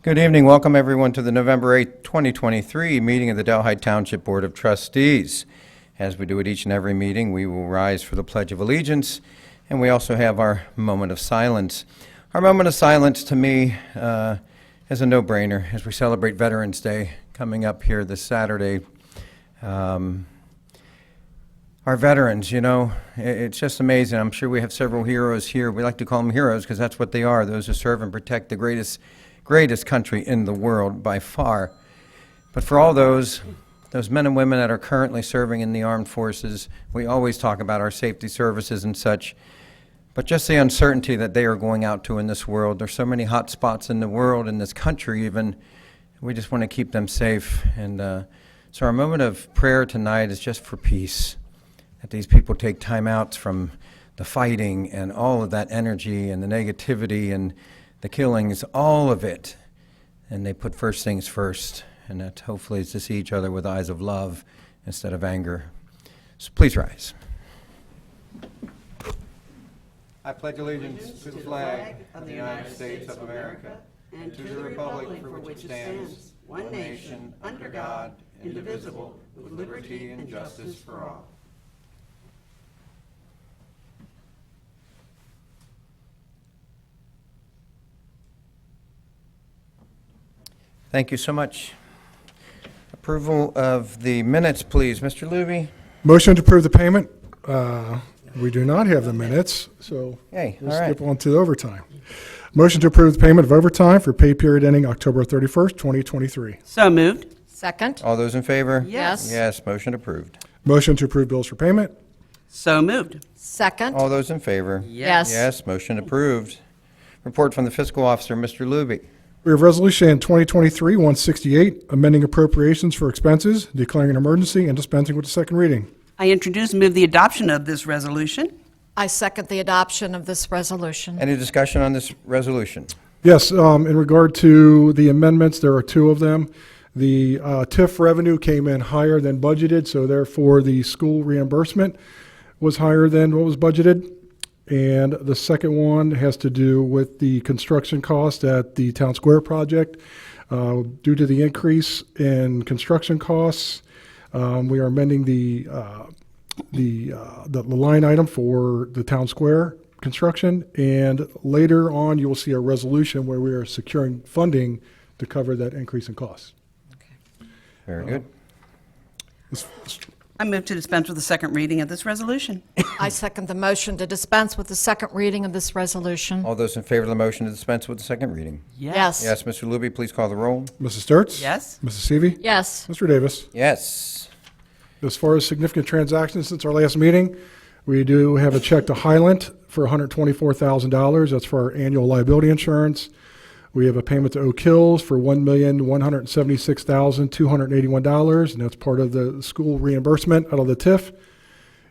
Good evening. Welcome, everyone, to the November 8th, 2023 meeting of the Delhi Township Board of Trustees. As we do at each and every meeting, we will rise for the Pledge of Allegiance, and we also have our moment of silence. Our moment of silence, to me, is a no-brainer as we celebrate Veterans Day coming up here this Saturday. Our veterans, it's just amazing. I'm sure we have several heroes here. We like to call them heroes because that's what they are, those who serve and protect the greatest country in the world by far. But for all those men and women that are currently serving in the armed forces, we always talk about our safety services and such, but just the uncertainty that they are going out to in this world. There's so many hot spots in the world, in this country even. We just want to keep them safe. And so our moment of prayer tonight is just for peace, that these people take time out from the fighting and all of that energy and the negativity and the killings, all of it, and they put first things first, and that hopefully is to see each other with eyes of love instead of anger. So please rise. I pledge allegiance to the flag of the United States of America and to the republic for which it stands, one nation, under God, indivisible, with liberty and justice for all. Thank you so much. Approval of the minutes, please. Mr. Luby? Motion to approve the payment. We do not have the minutes, so Hey, we'll all right. skip on to the overtime. Motion to approve the payment of overtime for pay period ending October 31st, 2023. So moved. Second? All those in favor? Yes. Yes, motion approved. Motion to approve bills for payment. So moved. Second? All those in favor? Yes. Yes, motion approved. Report from the fiscal officer, Mr. Luby. We have Resolution 2023-168, amending appropriations for expenses, declaring an emergency, and dispensing with the second reading. I introduce and move the adoption of this resolution. I second the adoption of this resolution. Any discussion on this resolution? Yes, in regard to the amendments, there are two of them. The TIF revenue came in higher than budgeted, so therefore the school reimbursement was higher than what was budgeted. And the second one has to do with the construction cost at the Town Square project. Due to the increase in construction costs, we are amending the line item for the Town Square construction. And later on, you will see a resolution where we are securing funding to cover that increase in costs. Very good. I move to dispense with the second reading of this resolution. I second the motion to dispense with the second reading of this resolution. All those in favor of the motion to dispense with the second reading? Yes. Yes, Mr. Luby, please call the roll. Mrs. Sturts? Yes. Mrs. Seavey? Yes. Mr. Davis? Yes. As far as significant transactions since our last meeting, we do have a check to Highland for $124,000. That's for our annual liability insurance. We have a payment to Oak Hills for $1,176,281, and that's part of the school reimbursement out of the TIF.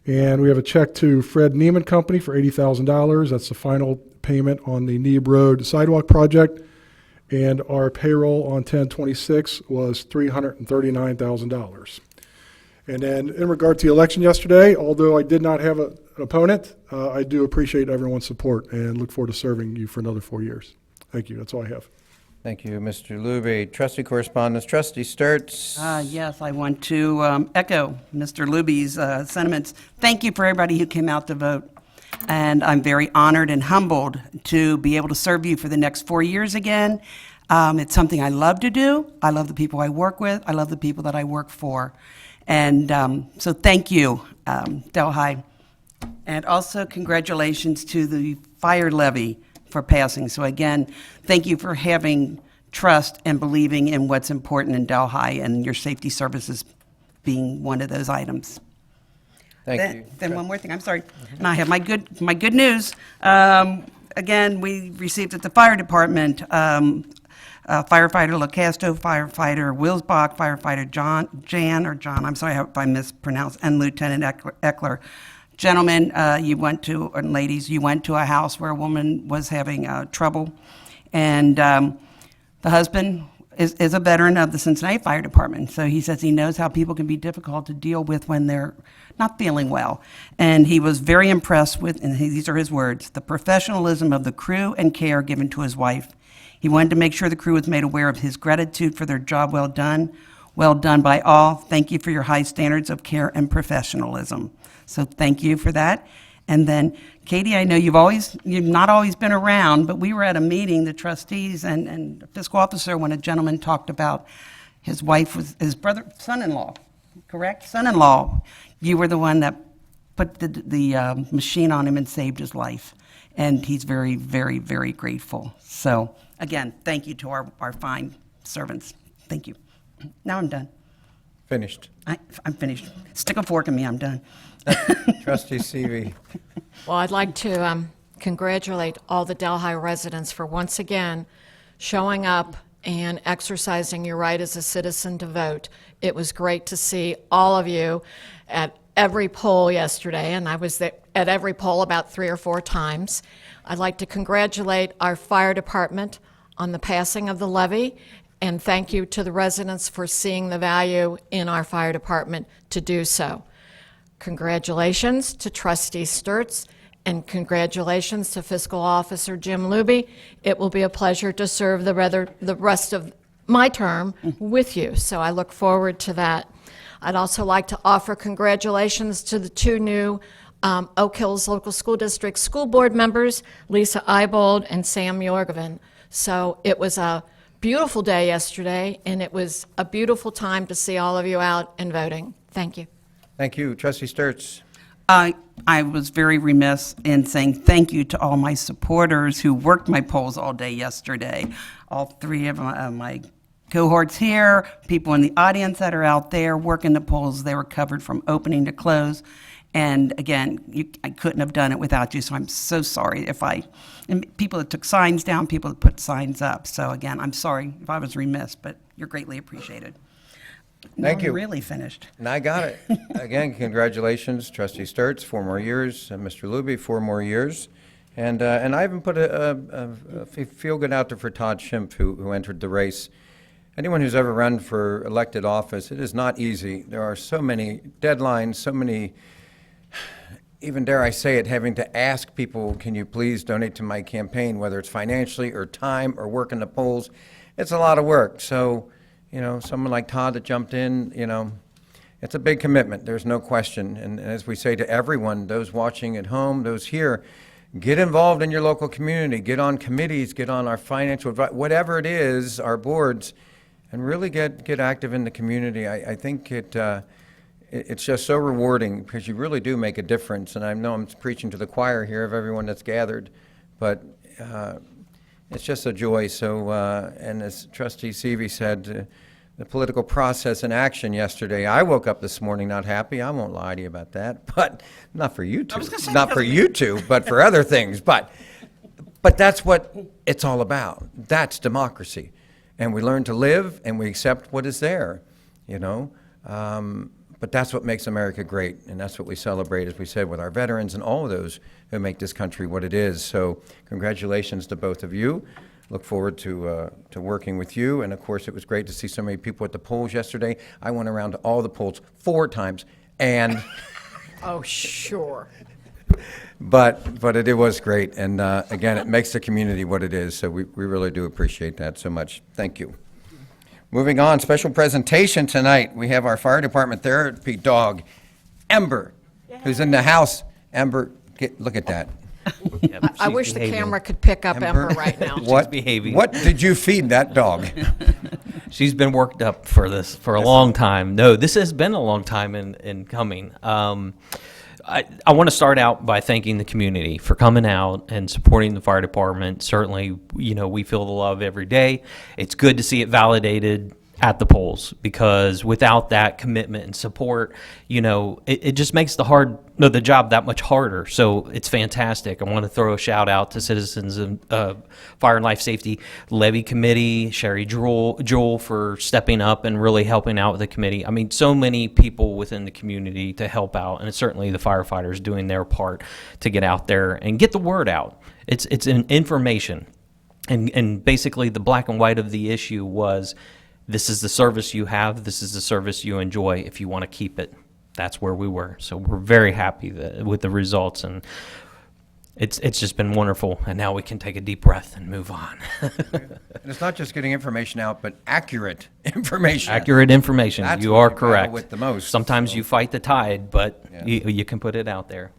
And we have a check to Fred Neiman Company for $80,000. That's the final payment on the Neeb Road sidewalk project. And our payroll on 10/26 was $339,000. And then in regard to the election yesterday, although I did not have an opponent, I do appreciate everyone's support and look forward to serving you for another 4 years. Thank you. That's all I have. Thank you, Mr. Luby. Trustee correspondence, Trustee Sturts. Yes, I want to echo Mr. Luby's sentiments. Thank you for everybody who came out to vote. And I'm very honored and humbled to be able to serve you for the next 4 years again. It's something I love to do. I love the people I work with. I love the people that I work for. And so thank you, Delhi. And also congratulations to the fire levy for passing. So again, thank you for having trust and believing in what's important in Delhi and your safety services being one of those items. Thank you. Then one more thing, I'm sorry. And I have my good news. Again, we received at the fire department, firefighter LaCasto, firefighter Wilsbach, firefighter John, I'm sorry if I mispronounced, and Lieutenant Eckler. Gentlemen, and ladies, you went to a house where a woman was having trouble, and the husband is a veteran of the Cincinnati Fire Department, so he says he knows how people can be difficult to deal with when they're not feeling well. And he was very impressed with, and these are his words, the professionalism of the crew and care given to his wife. He wanted to make sure the crew was made aware of his gratitude for their job well done. Well done by all. Thank you for your high standards of care and professionalism. So thank you for that. And then, Katie, I know you've not always been around, but we were at a meeting, the trustees and fiscal officer, when a gentleman talked about his wife was his son-in-law, correct? Son-in-law. You were the one that put the machine on him and saved his life. And he's very, very, very grateful. So, again, thank you to our fine servants. Thank you. Now I'm done. Finished. I'm finished. Stick a fork in me, I'm done. Trustee Seavey. Well, I'd like to congratulate all the Delhi residents for once again showing up and exercising your right as a citizen to vote. It was great to see all of you at every poll yesterday, and I was there at every poll about 3 or 4 times. I'd like to congratulate our fire department on the passing of the levy, and thank you to the residents for seeing the value in our fire department to do so. Congratulations to Trustee Sturts, and congratulations to Fiscal Officer Jim Luby. It will be a pleasure to serve the rest of my term with you, so I look forward to that. I'd also like to offer congratulations to the 2 new Oak Hills Local School District school board members, Lisa Eibold and Sam Jorgen. So it was a beautiful day yesterday, and it was a beautiful time to see all of you out and voting. Thank you. Thank you. Trustee Sturts. I was very remiss in saying thank you to all my supporters who worked my polls all day yesterday. All 3 of my cohorts here, people in the audience that are out there working the polls, they were covered from opening to close. And again, I couldn't have done it without you, so I'm so sorry and people that took signs down, people that put signs up. So again, I'm sorry if I was remiss, but you're greatly appreciated. Thank Now you. I'm really finished. And I got it. Again, congratulations, Trustee Sturts, 4 more years, and Mr. Luby, 4 more years. And I even put a feel-good out there for Todd Schimpf, who entered the race. Anyone who's ever run for elected office, it is not easy. There are so many deadlines, so many, even dare I say it, having to ask people, can you please donate to my campaign, whether it's financially or time or work in the polls. It's a lot of work. So, someone like Todd that jumped in, it's a big commitment. There's no question. And as we say to everyone, those watching at home, those here, get involved in your local community. Get on committees, get on our financial advice, whatever it is, our boards, and really get active in the community. I think it's just so rewarding because you really do make a difference. And I know I'm preaching to the choir here of everyone that's gathered, but it's just a joy. So, and as Trustee Seavey said, the political process in action yesterday, I woke up this morning not happy. I won't lie to you about that, but not for you two. Not for you two, but for other things. But that's what it's all about. That's democracy. And we learn to live and we accept what is there, But that's what makes America great, and that's what we celebrate, as we said, with our veterans and all of those who make this country what it is. So congratulations to both of you. Look forward to working with you. And, of course, it was great to see so many people at the polls yesterday. I went around to all the polls 4 times, and Oh, sure. but it was great. And, again, it makes the community what it is, so we really do appreciate that so much. Thank you. Moving on, special presentation tonight. We have our fire department therapy dog, Ember, who's in the house. Ember, look at that. I wish the camera could pick up Ember right now. What, behaving. What did you feed that dog? She's been worked up for this for a long time. No, this has been a long time in coming. I want to start out by thanking the community for coming out and supporting the fire department. Certainly, we feel the love every day. It's good to see it validated at the polls, because without that commitment and support, it just makes the job that much harder. So it's fantastic. I want to throw a shout out to citizens of Fire and Life Safety Levy Committee, Sherry Joel for stepping up and really helping out with the committee. I mean, so many people within the community to help out, and it's certainly the firefighters doing their part to get out there and get the word out. It's an information, and basically the black and white of the issue was, this is the service you have, this is the service you enjoy. If you want to keep it, that's where we were. So we're very happy with the results. And it's just been wonderful. And now we can take a deep breath and move on. And it's not just getting information out, but accurate information. Accurate information. That's You what are we battle correct. with the most, Sometimes so. you fight the tide, but Yeah. you can put it out there.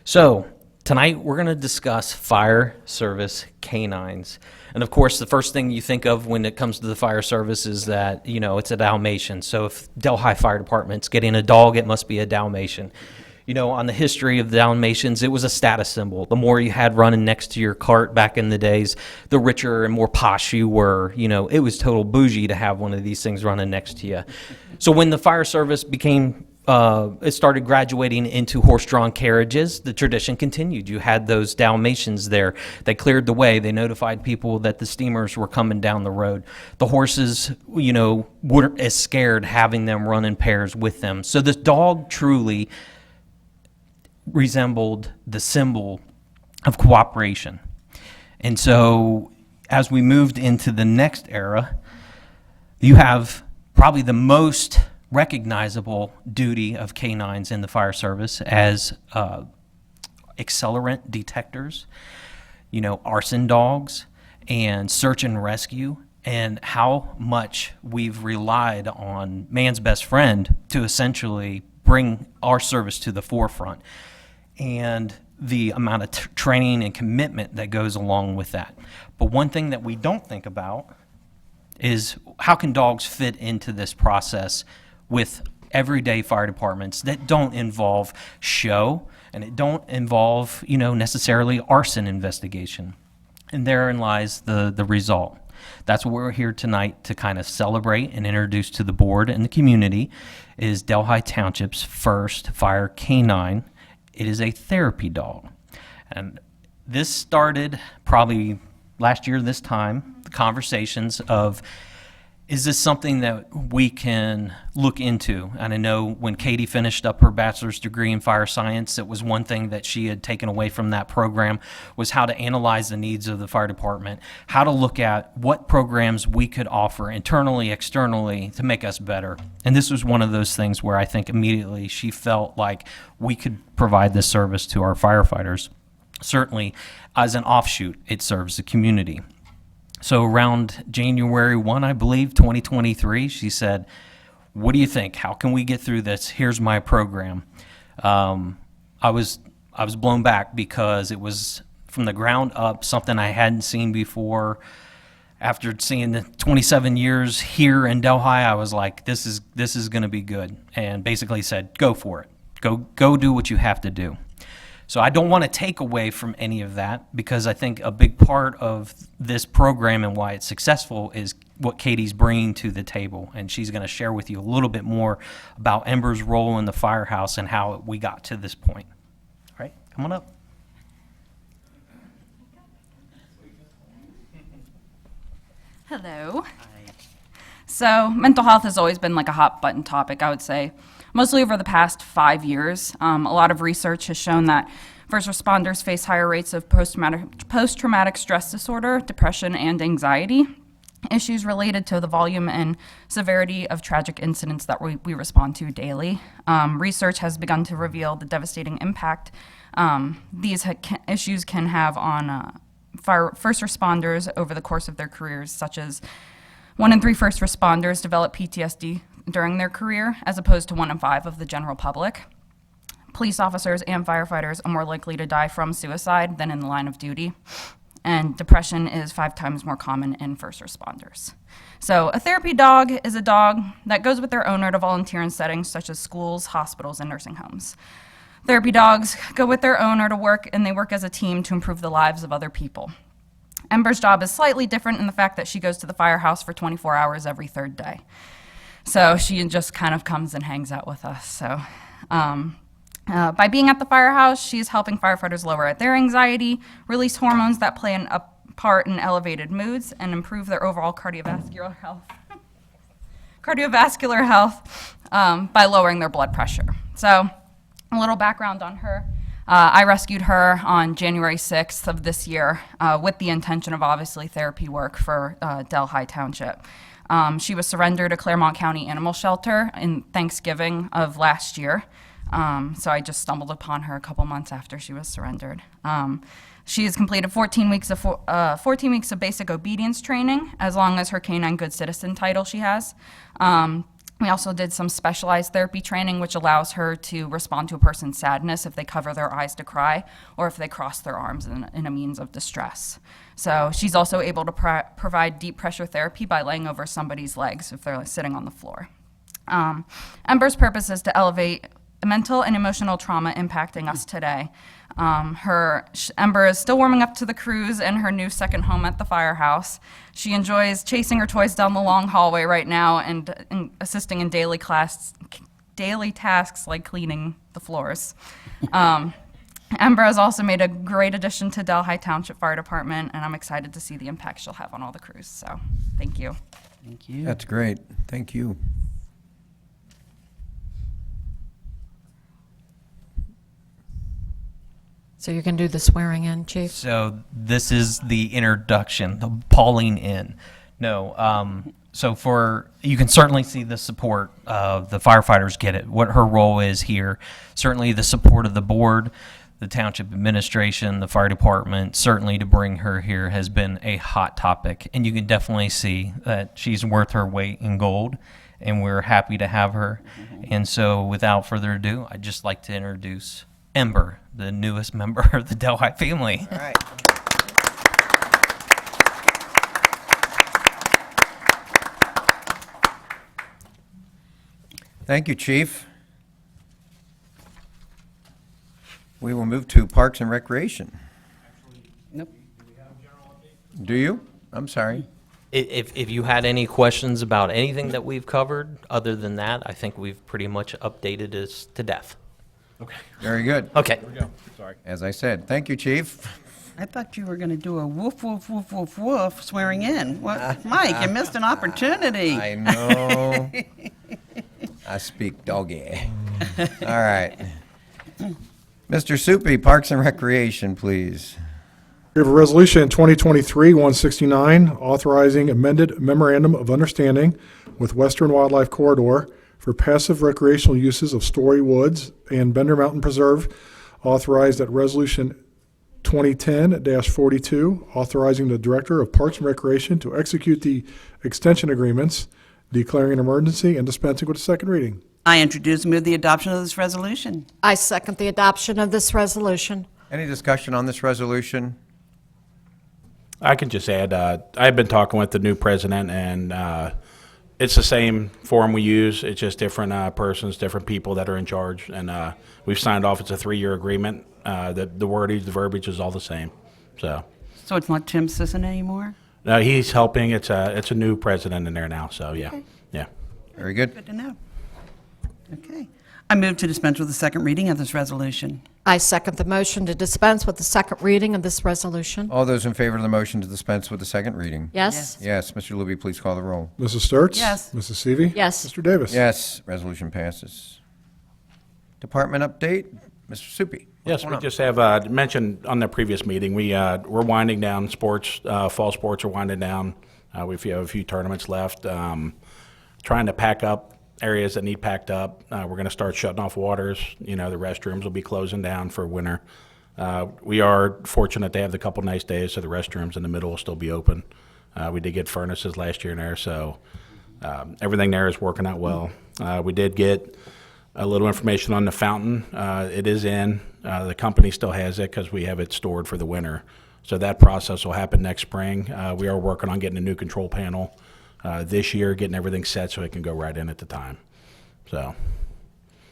So tonight we're going to discuss fire service canines. And of course, the first thing you think of when it comes to the fire service is that, it's a Dalmatian. So if Delhi Fire Department's getting a dog, it must be a Dalmatian. On the history of the Dalmatians, it was a status symbol. The more you had running next to your cart back in the days, the richer and more posh you were. It was total bougie to have one of these things running next to you. So when the fire service it started graduating into horse-drawn carriages, the tradition continued. You had those Dalmatians there. They cleared the way. They notified people that the steamers were coming down the road. The horses, weren't as scared having them run in pairs with them. So this dog truly resembled the symbol of cooperation. And so as we moved into the next era, you have probably the most recognizable duty of canines in the fire service as accelerant detectors, arson dogs, and search and rescue, and how much we've relied on man's best friend to essentially bring our service to the forefront, and the amount of training and commitment that goes along with that. But one thing that we don't think about is how can dogs fit into this process with everyday fire departments that don't involve show, and it don't involve, necessarily arson investigation. And therein lies the result. That's what we're here tonight to kind of celebrate and introduce to the board and the community is Delhi Township's first fire canine. It is a therapy dog. And this started probably last year this time, the conversations of, is this something that we can look into? And I know when Katie finished up her bachelor's degree in fire science, it was one thing that she had taken away from that program was how to analyze the needs of the fire department, how to look at what programs we could offer internally, externally to make us better. And this was one of those things where I think immediately she felt like we could provide this service to our firefighters. Certainly, as an offshoot, it serves the community. So around January 1, I believe, 2023, she said, what do you think? How can we get through this? Here's my program. I was blown back because it was from the ground up, something I hadn't seen before. After seeing the 27 years here in Delhi, I was like, this is going to be good. And basically said, go for it. Go do what you have to do. So I don't want to take away from any of that because I think a big part of this program and why it's successful is what Katie's bringing to the table. And she's going to share with you a little bit more about Ember's role in the firehouse and how we got to this point. All right, come on up. Hello. So mental health has always been like a hot button topic, I would say. Mostly over the past 5 years, a lot of research has shown that first responders face higher rates of post-traumatic stress disorder, depression, and anxiety, issues related to the volume and severity of tragic incidents that we respond to daily. Research has begun to reveal the devastating impact these issues can have on first responders over the course of their careers, such as 1 in 3 first responders develop PTSD during their career, as opposed to 1 in 5 of the general public. Police officers and firefighters are more likely to die from suicide than in the line of duty, and depression is 5 times more common in first responders. So a therapy dog is a dog that goes with their owner to volunteer in settings such as schools, hospitals, and nursing homes. Therapy dogs go with their owner to work, and they work as a team to improve the lives of other people. Ember's job is slightly different in the fact that she goes to the firehouse for 24 hours every 3rd day. So she just kind of comes and hangs out with us. So by being at the firehouse, she's helping firefighters lower their anxiety, release hormones that play a part in elevated moods, and improve their overall cardiovascular health by lowering their blood pressure. So a little background on her. I rescued her on January 6th of this year with the intention of obviously therapy work for Delhi Township. She was surrendered to Claremont County Animal Shelter in Thanksgiving of last year. So I just stumbled upon her a couple months after she was surrendered. She has completed 14 weeks of basic obedience training, as long as her Canine Good Citizen title she has. We also did some specialized therapy training, which allows her to respond to a person's sadness if they cover their eyes to cry or if they cross their arms in a means of distress. So she's also able to provide deep pressure therapy by laying over somebody's legs if they're sitting on the floor. Ember's purpose is to elevate mental and emotional trauma impacting us today. Ember is still warming up to the cruise and her new second home at the firehouse. She enjoys chasing her toys down the long hallway right now and assisting in daily tasks like cleaning the floors. Ember has also made a great addition to Delhi Township Fire Department, and I'm excited to see the impact she'll have on all the crews. So, thank you. Thank you. That's great. Thank you. So you're going to do the swearing in, Chief? So this is the introduction, the Pauline in. No, so you can certainly see the support of the firefighters get it, what her role is here. Certainly the support of the board, the township administration, the fire department, certainly to bring her here has been a hot topic. And you can definitely see that she's worth her weight in gold, and we're happy to have her. And so without further ado, I'd just like to introduce Ember, the newest member of the Delhi family. All right. Thank you, Chief. We will move to Parks and Recreation. Nope. Do you? I'm sorry. If you had any questions about anything that we've covered, other than that, I think we've pretty much updated us to death. Very good. Okay. As I said, thank you, Chief. I thought you were going to do a woof, woof, woof, woof, woof swearing in. What? Mike, you missed an opportunity. I know. I speak doggy. All right. Mr. Soupy, Parks and Recreation, please. We have a resolution 2023-169 authorizing amended memorandum of understanding with Western Wildlife Corridor for passive recreational uses of Story Woods and Bender Mountain Preserve, authorized at Resolution 2010-42, authorizing the Director of Parks and Recreation to execute the extension agreements, declaring an emergency, and dispensing with the second reading. I introduce and move the adoption of this resolution. I second the adoption of this resolution. Any discussion on this resolution? I can just add, I've been talking with the new president, and it's the same form we use. It's just different persons, different people that are in charge, and we've signed off. It's a 3-year agreement. The wordage, the verbiage is all the same. So So it's not Tim Sisson anymore? he's helping. It's a new president in there now. So yeah, Okay. yeah. Very good. Good to know. Okay. I move to dispense with the second reading of this resolution. I second the motion to dispense with the second reading of this resolution. All those in favor of the motion to dispense with the second reading? Yes? Yes. Mr. Luby, please call the roll. Mrs. Sturts? Yes. Mrs. Seavey? Yes. Mr. Davis? Yes, resolution passes. Department update, Mr. Soupy. Yes, we just have mentioned on the previous meeting, we're winding down sports. Fall sports are winding down. We have a few tournaments left. Trying to pack up areas that need packed up. We're going to start shutting off waters. The restrooms will be closing down for winter. We are fortunate to have a couple nice days, so the restrooms in the middle will still be open. We did get furnaces last year in there, so everything there is working out well. We did get a little information on the fountain. It is in. The company still has it because we have it stored for the winter. So that process will happen next spring. We are working on getting a new control panel this year, getting everything set so it can go right in at the time. So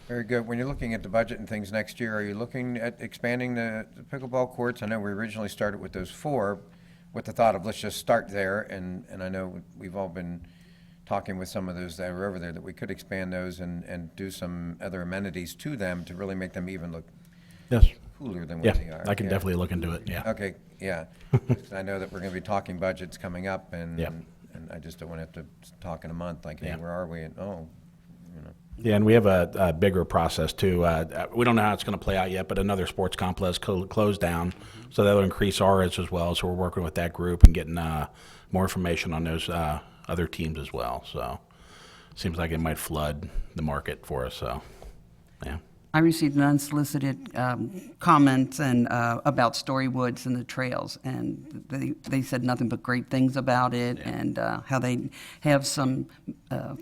Very good. When you're looking at the budget and things next year, are you looking at expanding the pickleball courts? I know we originally started with those 4 with the thought of let's just start there, and I know we've all been talking with some of those that are over there that we could expand those and do some other amenities to them to really make them even look yes, cooler than yeah, what they are. I can Yeah. definitely look into it. Yeah. Okay, yeah. 'Cause I know that we're going to be talking budgets coming up, and Yeah. and I just don't want to have to talk in a month like, hey, Yeah. where are we? And Yeah, and we have a bigger process too. We don't know how it's going to play out yet, but another sports complex closed down, so that will increase ours as well. So we're working with that group and getting more information on those other teams as well. So seems like it might flood the market for us. So yeah. I received an unsolicited comments and about Story Woods and the trails, and they said nothing but great things about it, and how they have some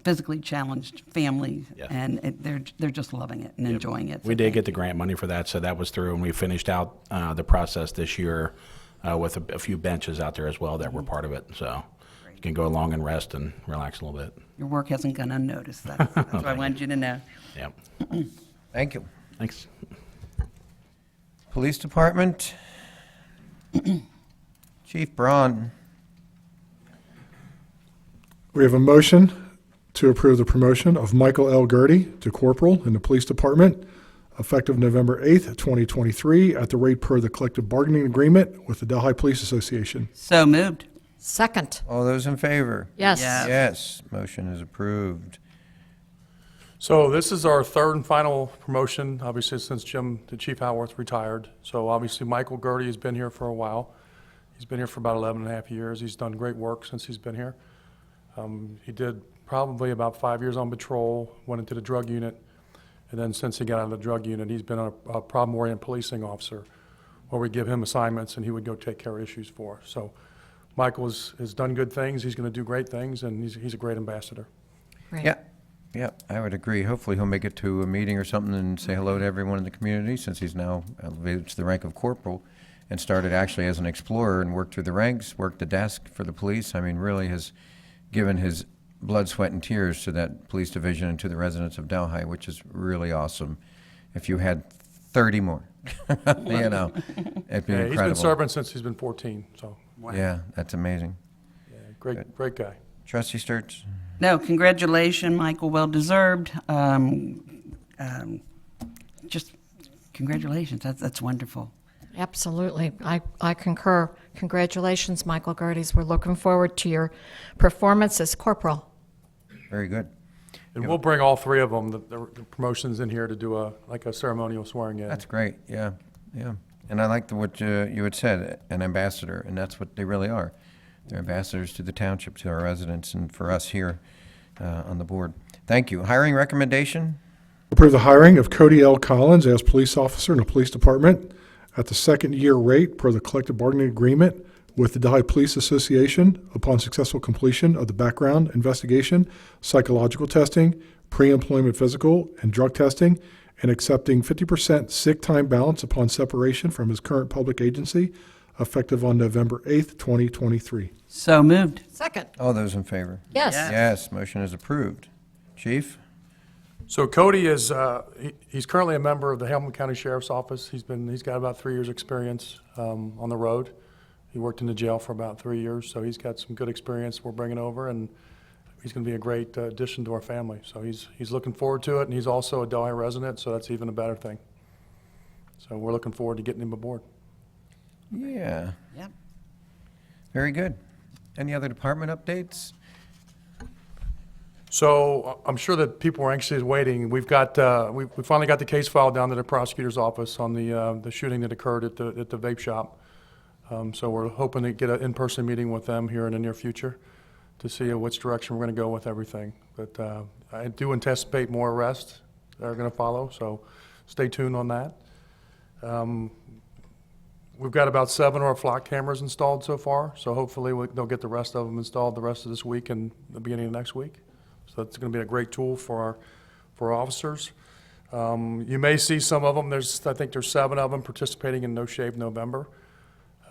physically challenged families, Yeah. and they're just loving it and enjoying it. So We did thank get the grant money for that, so that was through, and we finished out the process this year with a few benches out there as well that were part of it. So you can go along and rest and relax a little bit. Your work hasn't gone unnoticed. That's what I wanted you to know. Yep. Thank you. Thanks. Police Department. Chief Braun. We have a motion to approve the promotion of Michael L. Gertie to corporal in the police department effective November 8th, 2023, at the rate per the collective bargaining agreement with the Delhi Police Association. So moved. Second. All those in favor? Yes. Yeah. Yes, motion is approved. So this is our third and final promotion, obviously, since the Chief Howarth retired. So obviously, Michael Gertie has been here for a while. He's been here for about 11 and a half years. He's done great work since he's been here. He did probably about 5 years on patrol, went into the drug unit, and then since he got out of the drug unit, he's been a problem-oriented policing officer, where we give him assignments and he would go take care of issues for us. So Michael has done good things. He's going to do great things, and he's a great ambassador. Great. Yeah, yeah, I would agree. Hopefully he'll make it to a meeting or something and say hello to everyone in the community, since he's now elevated to the rank of corporal and started actually as an explorer and worked through the ranks, worked the desk for the police. I mean, really has given his blood, sweat, and tears to that police division and to the residents of Delhi, which is really awesome. If you had 30 more, you know, it'd be Yeah, incredible. he's been serving since he's been 14, so Yeah, that's amazing. yeah, great guy. Trustee Sturts? No, congratulations, Michael, well-deserved. Just congratulations, that's wonderful. Absolutely. I concur. Congratulations, Michael Gerties. We're looking forward to your performance as corporal. Very good. And we'll bring all three of them, the promotions in here to do a ceremonial swearing in. That's great, yeah, yeah. And I like what you had said, an ambassador, and that's what they really are. They're ambassadors to the township, to our residents, and for us here on the board. Thank you. Hiring recommendation? Approve the hiring of Cody L. Collins as police officer in the police department at the second-year rate per the collective bargaining agreement with the Delhi Police Association upon successful completion of the background investigation, psychological testing, pre-employment physical, and drug testing, and accepting 50% sick time balance upon separation from his current public agency, effective on November 8th, 2023. So moved. Second. All those in favor? Yes. Yes, motion is approved. Chief? So Cody is, he's currently a member of the Hamilton County Sheriff's Office. He's got about 3 years' experience on the road. He worked in the jail for about 3 years, so he's got some good experience we're bringing over, and he's going to be a great addition to our family. So he's looking forward to it, and he's also a Delhi resident, so that's even a better thing. So we're looking forward to getting him aboard. Yeah, Yep. very good. Any other department updates? So I'm sure that people are anxiously waiting. We've got we finally got the case filed down to the prosecutor's office on the shooting that occurred at the vape shop. So we're hoping to get an in-person meeting with them here in the near future to see which direction we're going to go with everything. But I do anticipate more arrests that are going to follow. So stay tuned on that. We've got about 7 of our flock cameras installed so far. So hopefully they'll get the rest of them installed the rest of this week and the beginning of next week. So that's going to be a great tool for our officers. You may see some of them. I think there's 7 of them participating in No Shave November.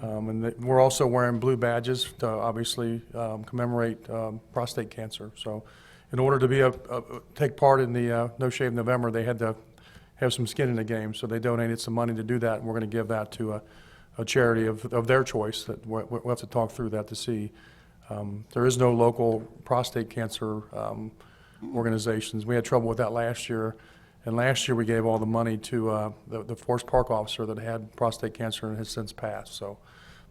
And we're also wearing blue badges to obviously commemorate prostate cancer. So in order to take part in the No Shave November, they had to have some skin in the game. So they donated some money to do that, and we're going to give that to a charity of their choice. That we'll have to talk through that to see. There is no local prostate cancer organizations. We had trouble with that last year, and last year we gave all the money to the Forest Park officer that had prostate cancer and has since passed. So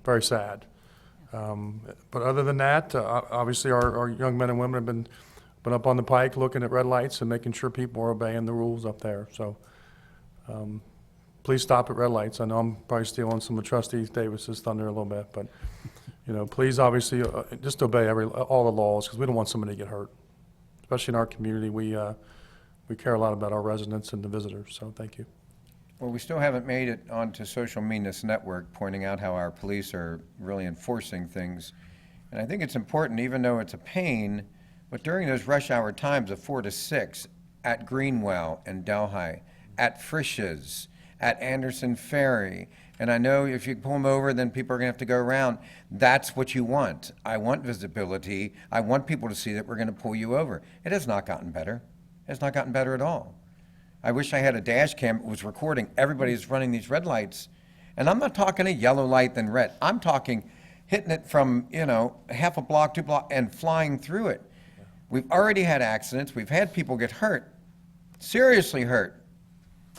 very sad. But other than that, obviously our young men and women have been up on the pike looking at red lights and making sure people are obeying the rules up there. So please stop at red lights. I know I'm probably stealing some of Trustee Davis's thunder a little bit, but please obviously just obey all the laws, because we don't want somebody to get hurt, especially in our community. we care a lot about our residents and the visitors, so thank you. Well, we still haven't made it onto Social Meanness Network, pointing out how our police are really enforcing things. And I think it's important, even though it's a pain, but during those rush hour times of 4 to 6 at Greenwell and Delhi, at Frisch's, at Anderson Ferry, and I know if you pull them over, then people are going to have to go around. That's what you want. I want visibility. I want people to see that we're going to pull you over. It has not gotten better. It has not gotten better at all. I wish I had a dash cam that was recording everybody who's running these red lights. And I'm not talking a yellow light then red. I'm talking hitting it from, half a block, 2 block, and flying through it. We've already had accidents. We've had people get hurt, seriously hurt.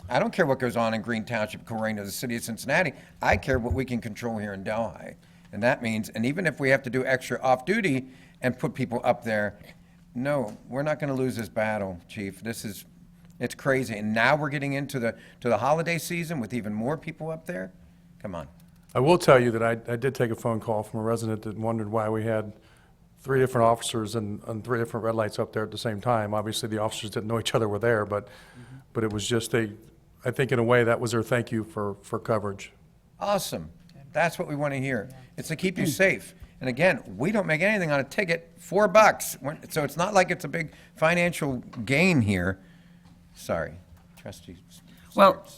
I don't care what goes on in Green Township, Corona, the city of Cincinnati. I care what we can control here in Delhi. And that means, and even if we have to do extra off-duty and put people up there, no, we're not going to lose this battle, Chief. It's crazy. And now we're getting into the holiday season with even more people up there. Come on. I will tell you that I did take a phone call from a resident that wondered why we had 3 different officers and 3 different red lights up there at the same time. Obviously, the officers didn't know each other were there, but it was just I think in a way that was their thank you for coverage. Awesome. That's what we want to hear. It's to keep you safe. And again, we don't make anything on a ticket, $4. So it's not like it's a big financial gain here. Sorry, Trustee. Well, Starks.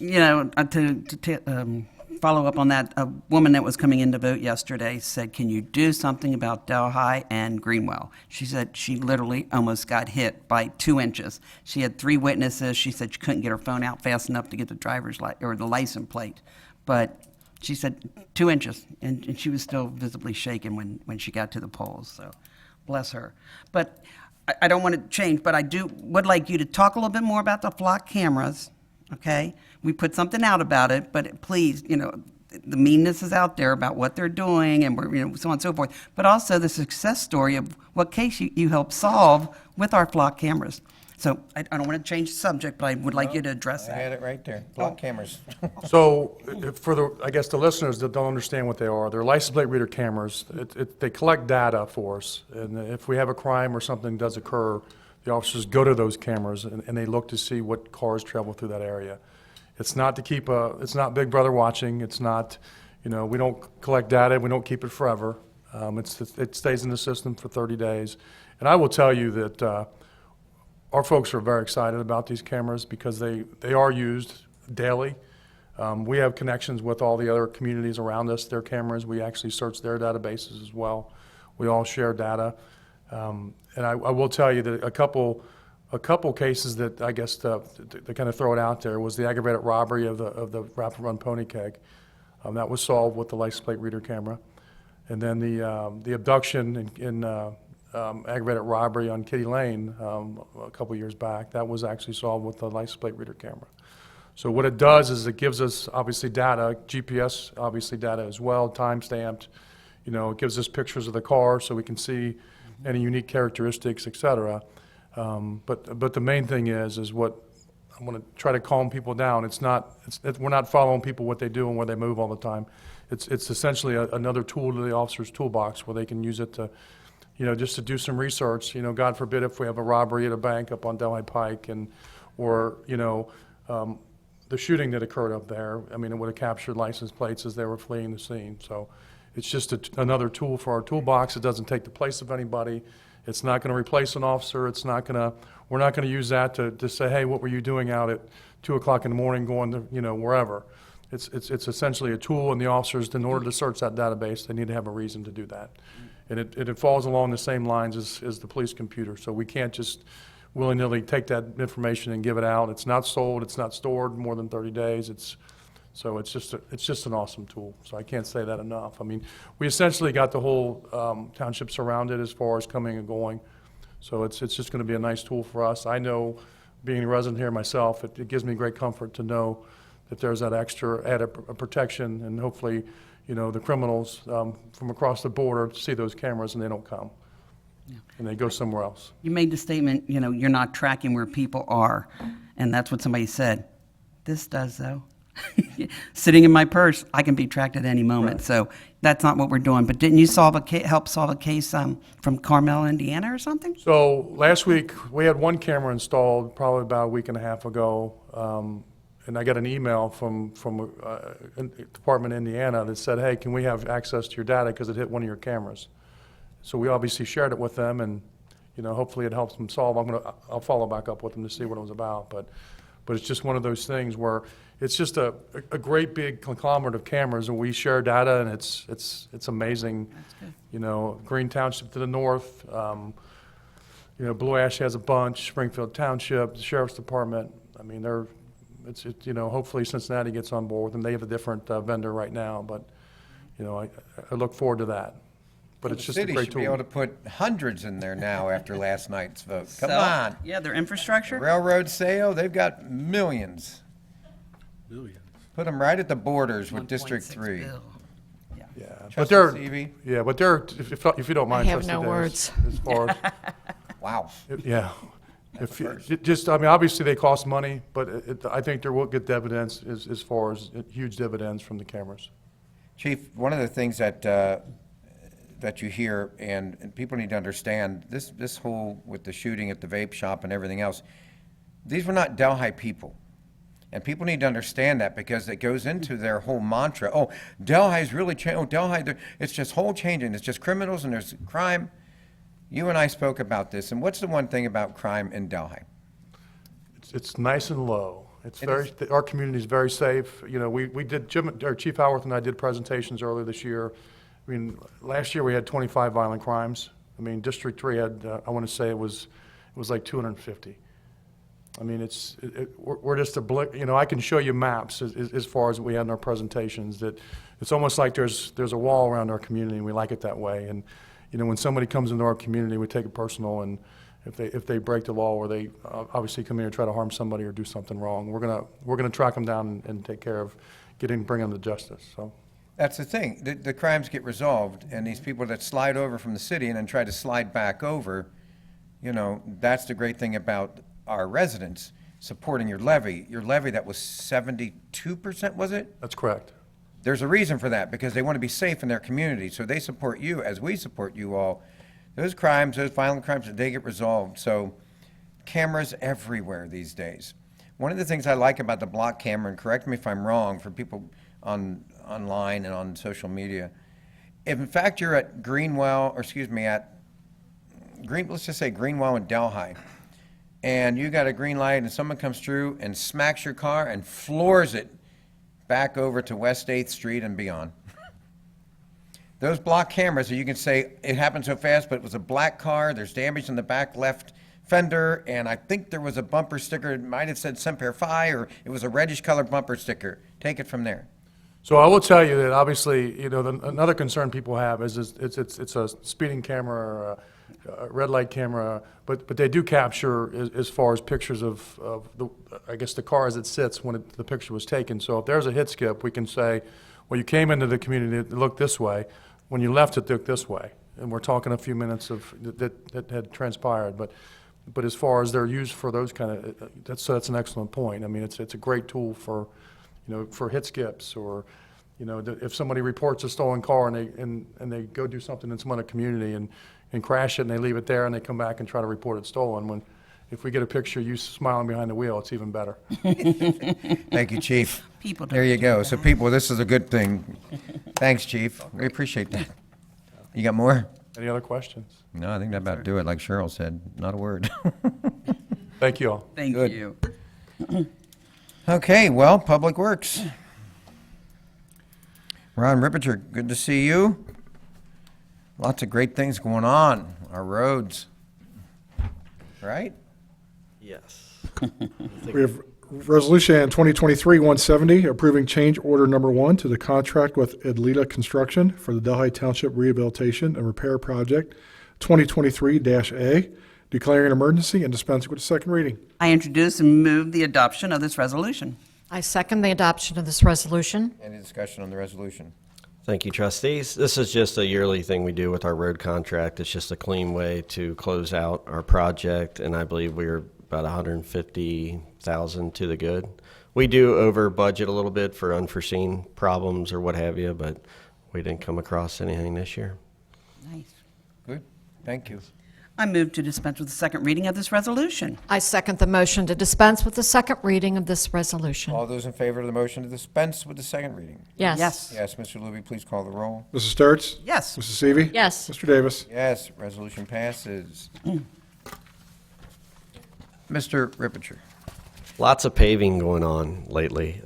to follow up on that, a woman that was coming in to vote yesterday said, can you do something about Delhi and Greenwell? She said she literally almost got hit by 2 inches. She had 3 witnesses. She said she couldn't get her phone out fast enough to get the the license plate. But she said 2 inches, and she was still visibly shaken when she got to the polls, so bless her. But I don't want to change, but I would like you to talk a little bit more about the flock cameras, okay? We put something out about it, but please, the meanness is out there about what they're doing and so on and so forth, but also the success story of what case you helped solve with our flock cameras. So I don't want to change the subject, but I would like you to address I had that. it right there. Block cameras. So for the listeners that don't understand what they are, they're license plate reader cameras. They collect data for us. And if we have a crime or something does occur, the officers go to those cameras and they look to see what cars travel through that area. It's not it's not Big Brother watching. It's not, we don't collect data. We don't keep it forever. It stays in the system for 30 days. And I will tell you that our folks are very excited about these cameras because they are used daily. We have connections with all the other communities around us, their cameras. We actually search their databases as well. We all share data. And I will tell you that a couple cases that I guess to kind of throw it out there was the aggravated robbery of the Rapid Run Pony Keg. That was solved with the license plate reader camera. And then the abduction in aggravated robbery on Kitty Lane a couple years back, that was actually solved with the license plate reader camera. So what it does is it gives us obviously data, GPS obviously data as well, time-stamped. It gives us pictures of the car so we can see any unique characteristics, et cetera. But the main thing is what I'm going to try to calm people down. We're not following people what they do and where they move all the time. It's essentially another tool to the officer's toolbox where they can use it to, just to do some research. God forbid if we have a robbery at a bank up on Delhi Pike or the shooting that occurred up there. I mean, it would have captured license plates as they were fleeing the scene. So it's just another tool for our toolbox. It doesn't take the place of anybody. It's not going to replace an officer. We're not going to use that to say, hey, what were you doing out at 2 o'clock in the morning going to, wherever. It's essentially a tool, and the officers, in order to search that database, they need to have a reason to do that. And it falls along the same lines as the police computer. So we can't just willy-nilly take that information and give it out. It's not sold. It's not stored more than 30 days. It's just an awesome tool. So I can't say that enough. I mean, we essentially got the whole township surrounded as far as coming and going. So it's just going to be a nice tool for us. I know, being a resident here myself, it gives me great comfort to know that there's that extra added protection, and hopefully, the criminals from across the border see those cameras and they don't come. And they go somewhere else. You made the statement, you're not tracking where people are, and that's what somebody said. This does, though. sitting in my purse, I can be tracked at any moment. So that's not what we're doing. But didn't you help solve a case from Carmel, Indiana or something? So last week, we had one camera installed probably about a week and a half ago. And I got an email from Department of Indiana that said, hey, can we have access to your data because it hit one of your cameras? So we obviously shared it with them, and hopefully it helps them solve. I'll follow back up with them to see what it was about, but it's just one of those things where it's just a great big conglomerate of cameras, and we share data, and it's amazing. That's good. Green Township to the north, Blue Ash has a bunch, Springfield Township, the Sheriff's Department. I mean, hopefully Cincinnati gets on board with them. They have a different vendor right now, but I look forward to that. But it's The just a city great should be able tool. to put hundreds in there now after last night's vote. Come So, on. Yeah, their infrastructure. Railroad sale, they've got millions. Put them right at the borders with District 1.6 3. bill. Yeah, but Trustee they're, Seavey? yeah, but they're, if you don't mind, have Trustee no Davis, words. as far as, Wow. yeah. If I mean, obviously they cost money, but I think there will get dividends as far as huge dividends from the cameras. Chief, one of the things that you hear, and people need to understand, this whole, with the shooting at the vape shop and everything else, these were not Delhi people. And people need to understand that because it goes into their whole mantra. Oh, Delhi's really changed. Oh, Delhi, it's just whole changing. It's just criminals and there's crime. You and I spoke about this. And what's the one thing about crime in Delhi? It's nice and low. It's It very, is. our community is very safe. We did, Chief Howarth and I did presentations earlier this year. I mean, last year we had 25 violent crimes. I mean, District 3 had, I want to say it was like 250. I mean, we're just a blink, I can show you maps as far as we had in our presentations that it's almost like there's a wall around our community and we like it that way. And, when somebody comes into our community, we take it personal, and if they break the law or they obviously come here and try to harm somebody or do something wrong, we're gonna track them down and take care of bring them to justice, so. That's the thing. The crimes get resolved, and these people that slide over from the city and then try to slide back over, that's the great thing about our residents supporting your levy. Your levy that was 72%, was it? That's correct. There's a reason for that, because they want to be safe in their community, so they support you as we support you all. Those crimes, those violent crimes, they get resolved. So cameras everywhere these days. One of the things I like about the block camera, and correct me if I'm wrong, for people online and on social media, if in fact you're at let's just say Greenwell in Delhi, and you got a green light and someone comes through and smacks your car and floors it back over to West 8th Street and beyond. Those block cameras, you can say it happened so fast, but it was a black car, there's damage in the back left fender, and I think there was a bumper sticker, it might have said Semper Fi, or it was a reddish colored bumper sticker. Take it from there. So I will tell you that obviously, another concern people have is it's a speeding camera or a red light camera, but they do capture as far as pictures of the car as it sits when the picture was taken. So if there's a hit skip, we can say, well, you came into the community, it looked this way. When you left, it looked this way. And we're talking a few minutes of that had transpired. But as far as they're used for those kind of, that's an excellent point. I mean, it's a great tool for hit skips, or if somebody reports a stolen car and they go do something in some other community and crash it and they leave it there and they come back and try to report it stolen. If we get a picture of you smiling behind the wheel, it's even better. Thank you, Chief. People don't There you do go. that. So people, this is a good thing. Thanks, Chief. We appreciate that. You got more? Any other questions? No, I think that about do it. Like Cheryl said, not a word. Thank you all. Thank Good. you. Okay, well, Public Works. Ron Rippinger, good to see you. Lots of great things going on. Our roads, right? Yes. We have Resolution 2023-170, approving change order number 1 to the contract with Adlita Construction for the Delhi Township Rehabilitation and Repair Project 2023-A, declaring an emergency and dispensing with the second reading. I introduce and move the adoption of this resolution. I second the adoption of this resolution. Any discussion on the resolution? Thank you, trustees. This is just a yearly thing we do with our road contract. It's just a clean way to close out our project, and I believe we're about $150,000 to the good we do over budget a little bit for unforeseen problems or what have you, but we didn't come across anything this year. Nice. Good, thank you. I move to dispense with the second reading of this resolution. I second the motion to dispense with the second reading of this resolution. All those in favor of the motion to dispense with the second reading? Yes. Yes. Yes, Mr. Luby, please call the roll. Mrs. Sturts? Yes. Mrs. Seavey? Yes. Mr. Davis? Yes, resolution passes. Mr. Ripinger. Lots of paving going on lately.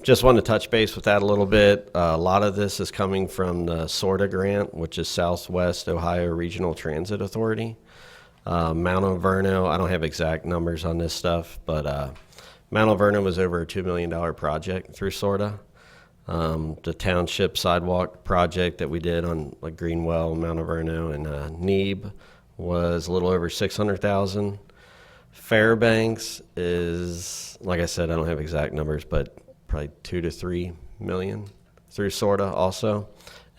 Just wanted to touch base with that a little bit. A lot of this is coming from the SORTA grant, which is Southwest Ohio Regional Transit Authority. Mount Alverno, I don't have exact numbers on this stuff, but Mount Alverno was over a $2 million project through SORTA. The township sidewalk project that we did on like Greenwell, Mount Alverno, and Neeb was a little over $600,000. Fairbanks is, like I said, I don't have exact numbers, but probably 2 to 3 million through SORTA also.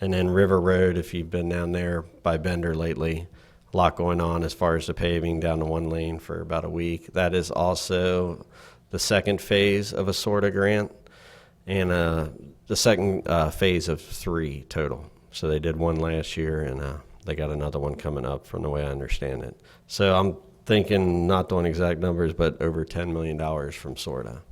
And then River Road, if you've been down there by Bender lately, a lot going on as far as the paving down to one lane for about a week. That is also the second phase of a SORTA grant and the second phase of 3 total. So they did one last year and they got another one coming up from the way I understand it. So I'm thinking, not doing exact numbers, but over $10 million from SORTA,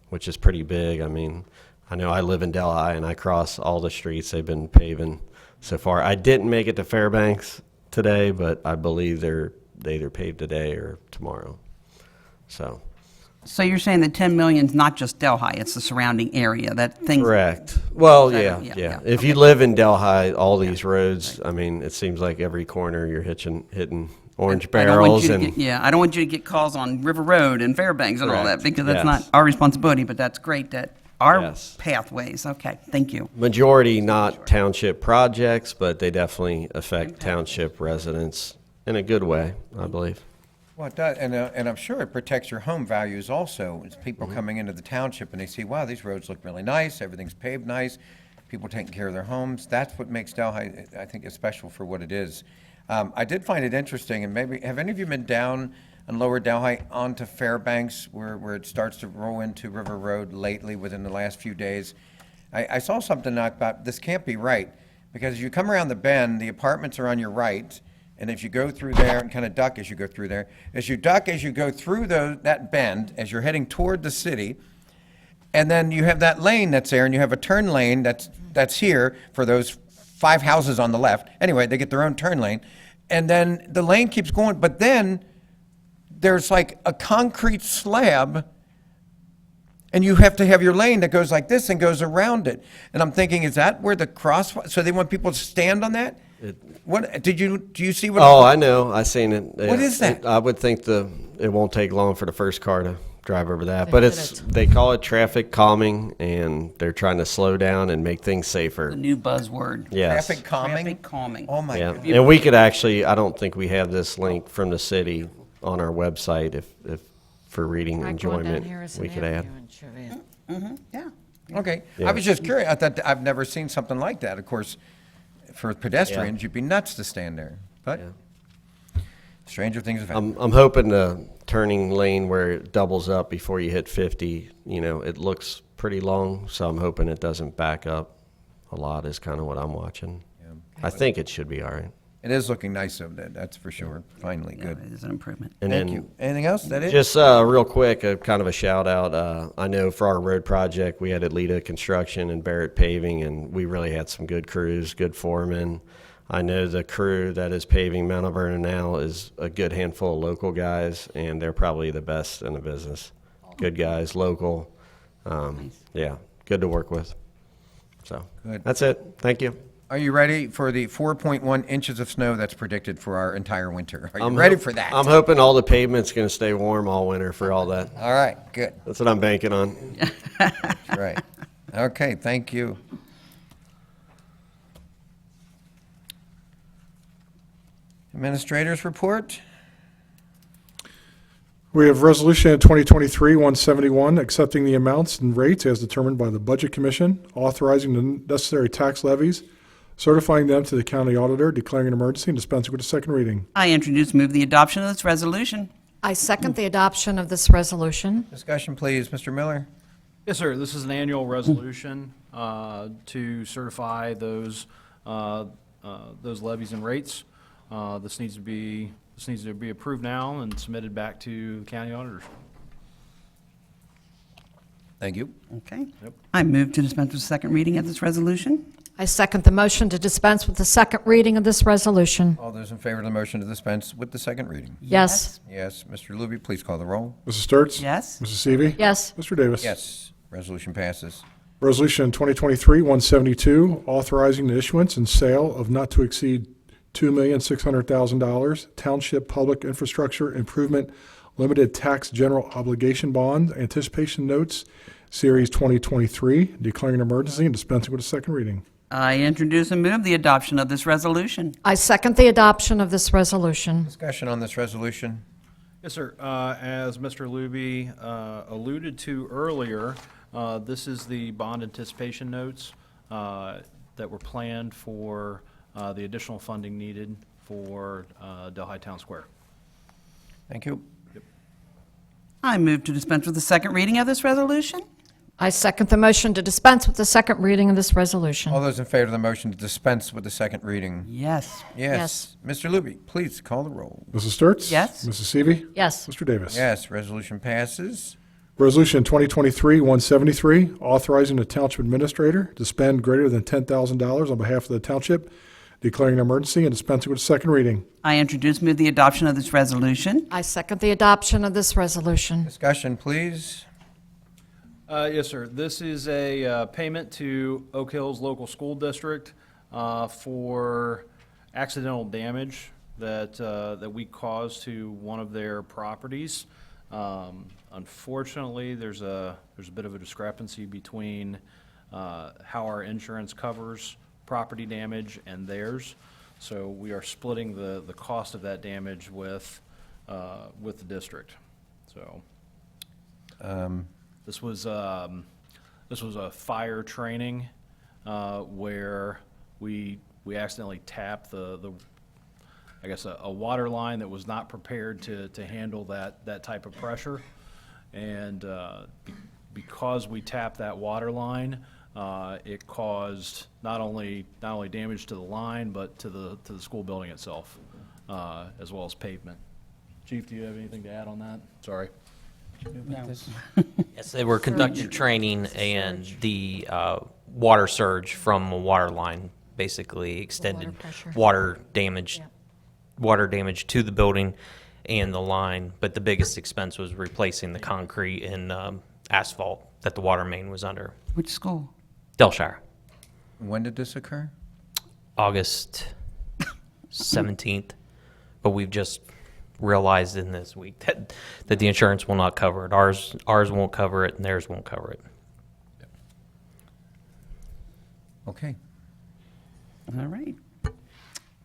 which is pretty big. I mean, I know I live in Delhi and I cross all the streets they've been paving so far. I didn't make it to Fairbanks today, but I believe they either paved today or tomorrow. So, So you're saying that 10 million is not just Delhi, it's the surrounding area, that things. correct. Well, Yeah, yeah. yeah. If you live in Delhi, all these roads, I mean, it seems like every corner you're hitting orange I don't want barrels you to and get- Yeah, I don't want you to get calls on River Road and Fairbanks and all that, Correct. because that's Yes. not our responsibility, but that's great that our Yes. pathways, okay, thank you. majority not township projects, but they definitely affect township residents in a good way, I believe. Well, it does, and I'm sure it protects your home values also. It's people coming into the township and they see, wow, these roads look really nice, everything's paved nice, people taking care of their homes. That's what makes Delhi, I think, is special for what it is. I did find it interesting, and maybe, have any of you been down on Lower Delhi onto Fairbanks, where it starts to roll into River Road lately within the last few days? I saw something about, this can't be right, because as you come around the bend, the apartments are on your right, and if you go through there and kind of duck as you go through there, as you go through that bend, as you're heading toward the city, and then you have that lane that's there, and you have a turn lane that's here for those 5 houses on the left. Anyway, they get their own turn lane, and then the lane keeps going, but then there's like a concrete slab, and you have to have your lane that goes like this and goes around it. And I'm thinking, is that where the cross? So they want people to stand on that? What do you see what? Oh, I know. I seen it. What is that? I would think it won't take long for the first car to drive over that. They But did they call it traffic calming, and they're trying to slow down and make things safer. The new buzzword. Yes. Traffic calming? Traffic calming. Oh my Yeah, God. and we could actually, I don't think we have this link from the city on our website if for reading Right, going down enjoyment, Harrison we could add. Avenue and Cheviot. Yeah. Okay, Yeah. I was just curious. I thought, I've never seen something like that. Of course, for pedestrians, you'd be nuts to stand there. But stranger things have happened. I'm hoping the turning lane where it doubles up before you hit 50, it looks pretty long, so I'm hoping it doesn't back up a lot is kind of what I'm watching. I think it should be all right. It is looking nice, though, that's for sure. Finally, Yeah, good. it is an improvement. And Thank then you. Anything else? That it? just real quick, kind of a shout out. I know for our road project, we had Alita Construction and Barrett Paving, and we really had some good crews, good foremen. I know the crew that is paving Mount Alverno now is a good handful of local guys, and they're probably the best in the business. Good guys, local. Yeah, good to work with. So Good. that's it. Thank you. Are you ready for the 4.1 inches of snow that's predicted for our entire winter? Are you ready for that? I'm hoping all the pavement's going to stay warm all winter for all that. All right, good. That's what I'm banking on. That's right. Okay, thank you. Administrators report? We have Resolution 2023-171, accepting the amounts and rates as determined by the Budget Commission, authorizing the necessary tax levies, certifying them to the county auditor, declaring an emergency, and dispensing with the second reading. I move the adoption of this resolution. I second the adoption of this resolution. Discussion, please. Mr. Miller? Yes, sir. This is an annual resolution to certify those levies and rates. This needs to be approved now and submitted back to the county auditors. Thank you. Okay. Yep. I move to dispense with second reading of this resolution. I second the motion to dispense with the second reading of this resolution. All those in favor of the motion to dispense with the second reading? Yes. Yes. Mr. Luby, please call the roll. Mrs. Sturts? Yes. Mrs. Seavey? Yes. Mr. Davis? Yes. Resolution passes. Resolution 2023-172, authorizing the issuance and sale of not to exceed $2,600,000 Township Public Infrastructure Improvement Limited Tax General Obligation Bond, Anticipation Notes, Series 2023, declaring an emergency and dispensing with a second reading. I introduce and move the adoption of this resolution. I second the adoption of this resolution. Discussion on this resolution? Yes, sir. As Mr. Luby alluded to earlier, this is the bond anticipation notes that were planned for the additional funding needed for Delhi Town Square. Thank you. I move to dispense with the second reading of this resolution. I second the motion to dispense with the second reading of this resolution. All those in favor of the motion to dispense with the second reading? Yes. Yes. Mr. Luby, please call the roll. Mrs. Sturts? Yes. Mrs. Seavey? Yes. Mr. Davis? Yes. Resolution passes. Resolution 2023-173, authorizing the Township Administrator to spend greater than $10,000 on behalf of the Township, declaring an emergency and dispensing with a second reading. I introduce and move the adoption of this resolution. I second the adoption of this resolution. Discussion, please. Yes, sir. This is a payment to Oak Hills Local School District for accidental damage that we caused to one of their properties. Unfortunately, there's a bit of a discrepancy between how our insurance covers property damage and theirs. So we are splitting the cost of that damage with the district. So. This was a fire training where we accidentally tapped I guess a water line that was not prepared to handle that type of pressure, and because we tapped that water line, it caused not only damage to the line but to the school building itself, as well as pavement. Chief, do you have anything to add on that? Sorry. Yes, they were conducting training, and the water surge from a water line basically extended pressure. water damage to the building and the line. But the biggest expense was replacing the concrete and asphalt that the water main was under. Which school? Delshire, When did this occur? August 17th. But we've just realized in this week that the insurance will not cover it. Ours won't cover it, and theirs won't cover it. Okay. All right.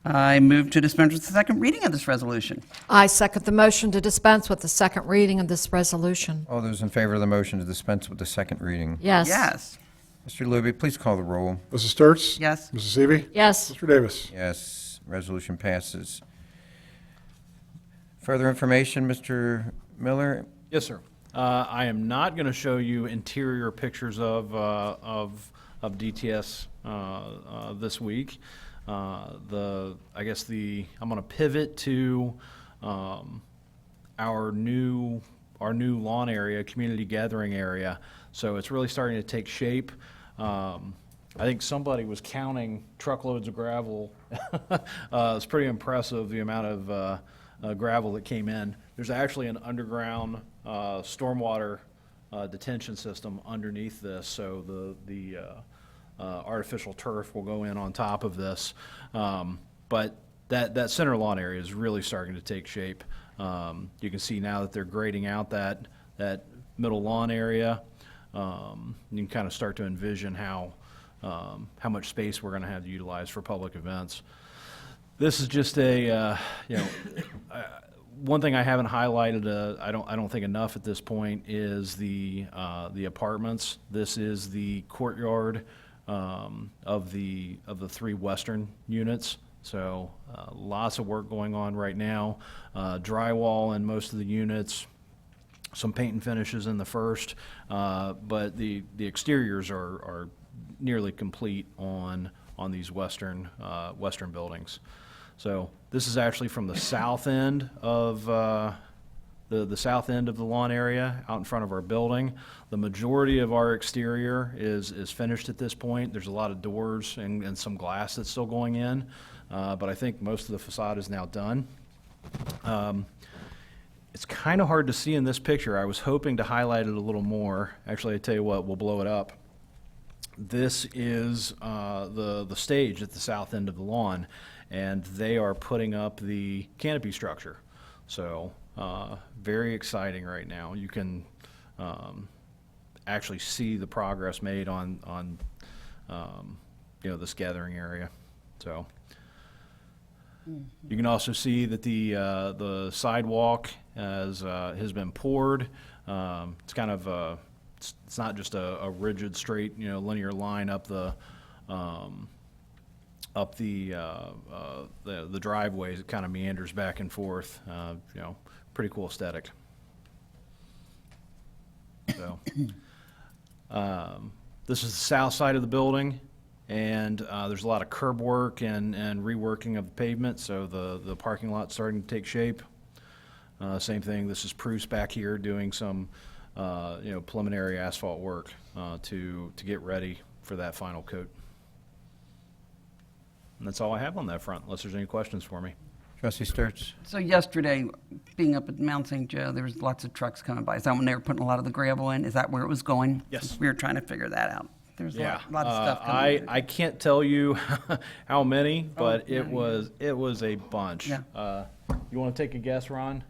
I move to dispense with the second reading of this resolution. I second the motion to dispense with the second reading of this resolution. All those in favor of the motion to dispense with the second reading? Yes. Yes. Mr. Luby, please call the roll. Mrs. Sturts? Yes. Mrs. Seavey? Yes. Mr. Davis? Yes. Resolution passes. Further information, Mr. Miller? Yes, sir. I am not going to show you interior pictures of DTS this week. I'm going to pivot to our new lawn area, community gathering area. So it's really starting to take shape. I think somebody was counting truckloads of gravel. It's pretty impressive, the amount of gravel that came in. There's actually an underground stormwater detention system underneath this, so the artificial turf will go in on top of this. But that center lawn area is really starting to take shape. You can see now that they're grading out that middle lawn area. You can kind of start to envision how much space we're going to have to utilize for public events. This is just one thing I haven't highlighted. I don't think enough at this point is the apartments. This is the courtyard of the three western units. So lots of work going on right now. Drywall in most of the units. some paint and finishes in the first, but the exteriors are nearly complete on these western buildings. So this is actually from the south end of the south end of the lawn area out in front of our building. The majority of our exterior is finished at this point. There's a lot of doors and some glass that's still going in, but I think most of the facade is now done. It's kind of hard to see in this picture. I was hoping to highlight it a little more. Actually, I tell you what, we'll blow it up. This is the stage at the south end of the lawn, and they are putting up the canopy structure. So very exciting right now. You can actually see the progress made on this gathering area. So you can also see that the sidewalk has been poured. It's kind of it's not just a rigid, straight, linear line up the driveways. It kind of meanders back and forth. Pretty cool aesthetic. So, this is the south side of the building, and there's a lot of curb work and reworking of the pavement. So the parking lot's starting to take shape. Same thing. This is Bruce back here doing some preliminary asphalt work to get ready for that final coat. And that's all I have on that front, unless there's any questions for me. Trustee Sturts? So yesterday, being up at Mount St. Joe, there was lots of trucks coming by. Is that when they were putting a lot of the gravel in? Is that where it was going? Yes. We were trying to figure that out. There's Yeah, a lot of stuff coming in. I can't tell you how many, but it was a bunch. Yeah. You want to take a guess, Ron?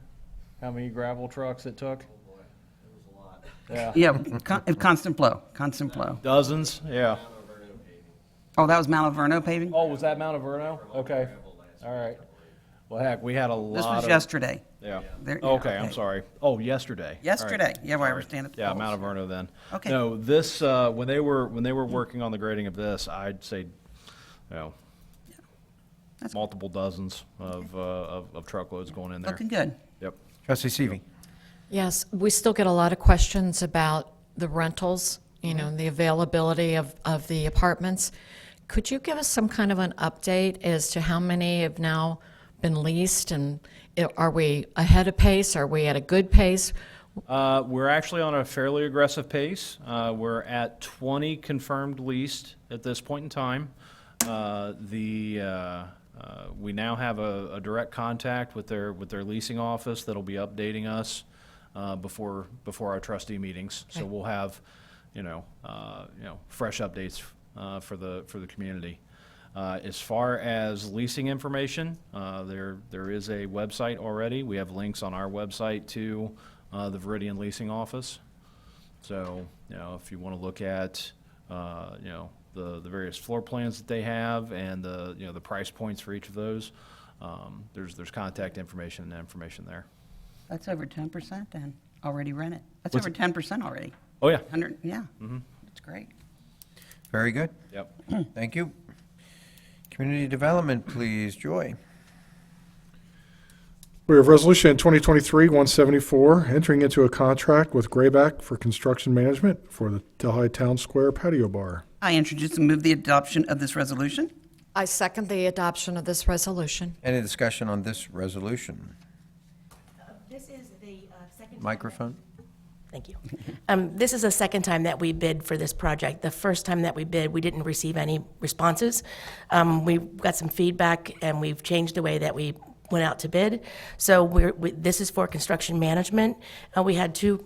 How many gravel trucks it took? Yeah. Yeah, constant flow, constant flow. Dozens. Yeah. Oh, that was Mount Alverno paving? Oh, was that Mount Alverno? Okay. All right. Well, heck, we had a lot This was of. yesterday. Yeah. There- yeah, Okay, I'm okay. sorry. Oh, yesterday. All right. Yesterday. Yeah, where I was standing at the Yeah, polls. Mount Alverno then. Okay. No, this when they were working on the grading of this, I'd say, That's multiple dozens of truckloads going in there. looking good. Yep. Trustee Seavey? Yes, we still get a lot of questions about the rentals, the availability of the apartments. Could you give us some kind of an update as to how many have now been leased, and are we ahead of pace? Are we at a good pace? We're actually on a fairly aggressive pace. We're at 20 confirmed leased at this point in time. We now have a direct contact with their leasing office that'll be updating us before our trustee meetings. So Okay. we'll have fresh updates for the community. As far as leasing information, there is a website already. We have links on our website to the Veridian Leasing Office. So, if you want to look at, the various floor plans that they have and the price points for each of those, there's contact information and information there. That's over 10% then, already rented. That's What's over 10% already. Oh, yeah. 100, yeah. That's great. Very good. Yep. Thank you. Community Development, please. Joy? We have Resolution 2023-174, entering into a contract with Grayback for construction management for the Delhi Town Square patio bar. I introduce and move the adoption of this resolution. I second the adoption of this resolution. Any discussion on this resolution? This is the second. Microphone? Thank you. This is the second time that we bid for this project. The first time that we bid, we didn't receive any responses. We got some feedback, and we've changed the way that we went out to bid. So this is for construction management. We had two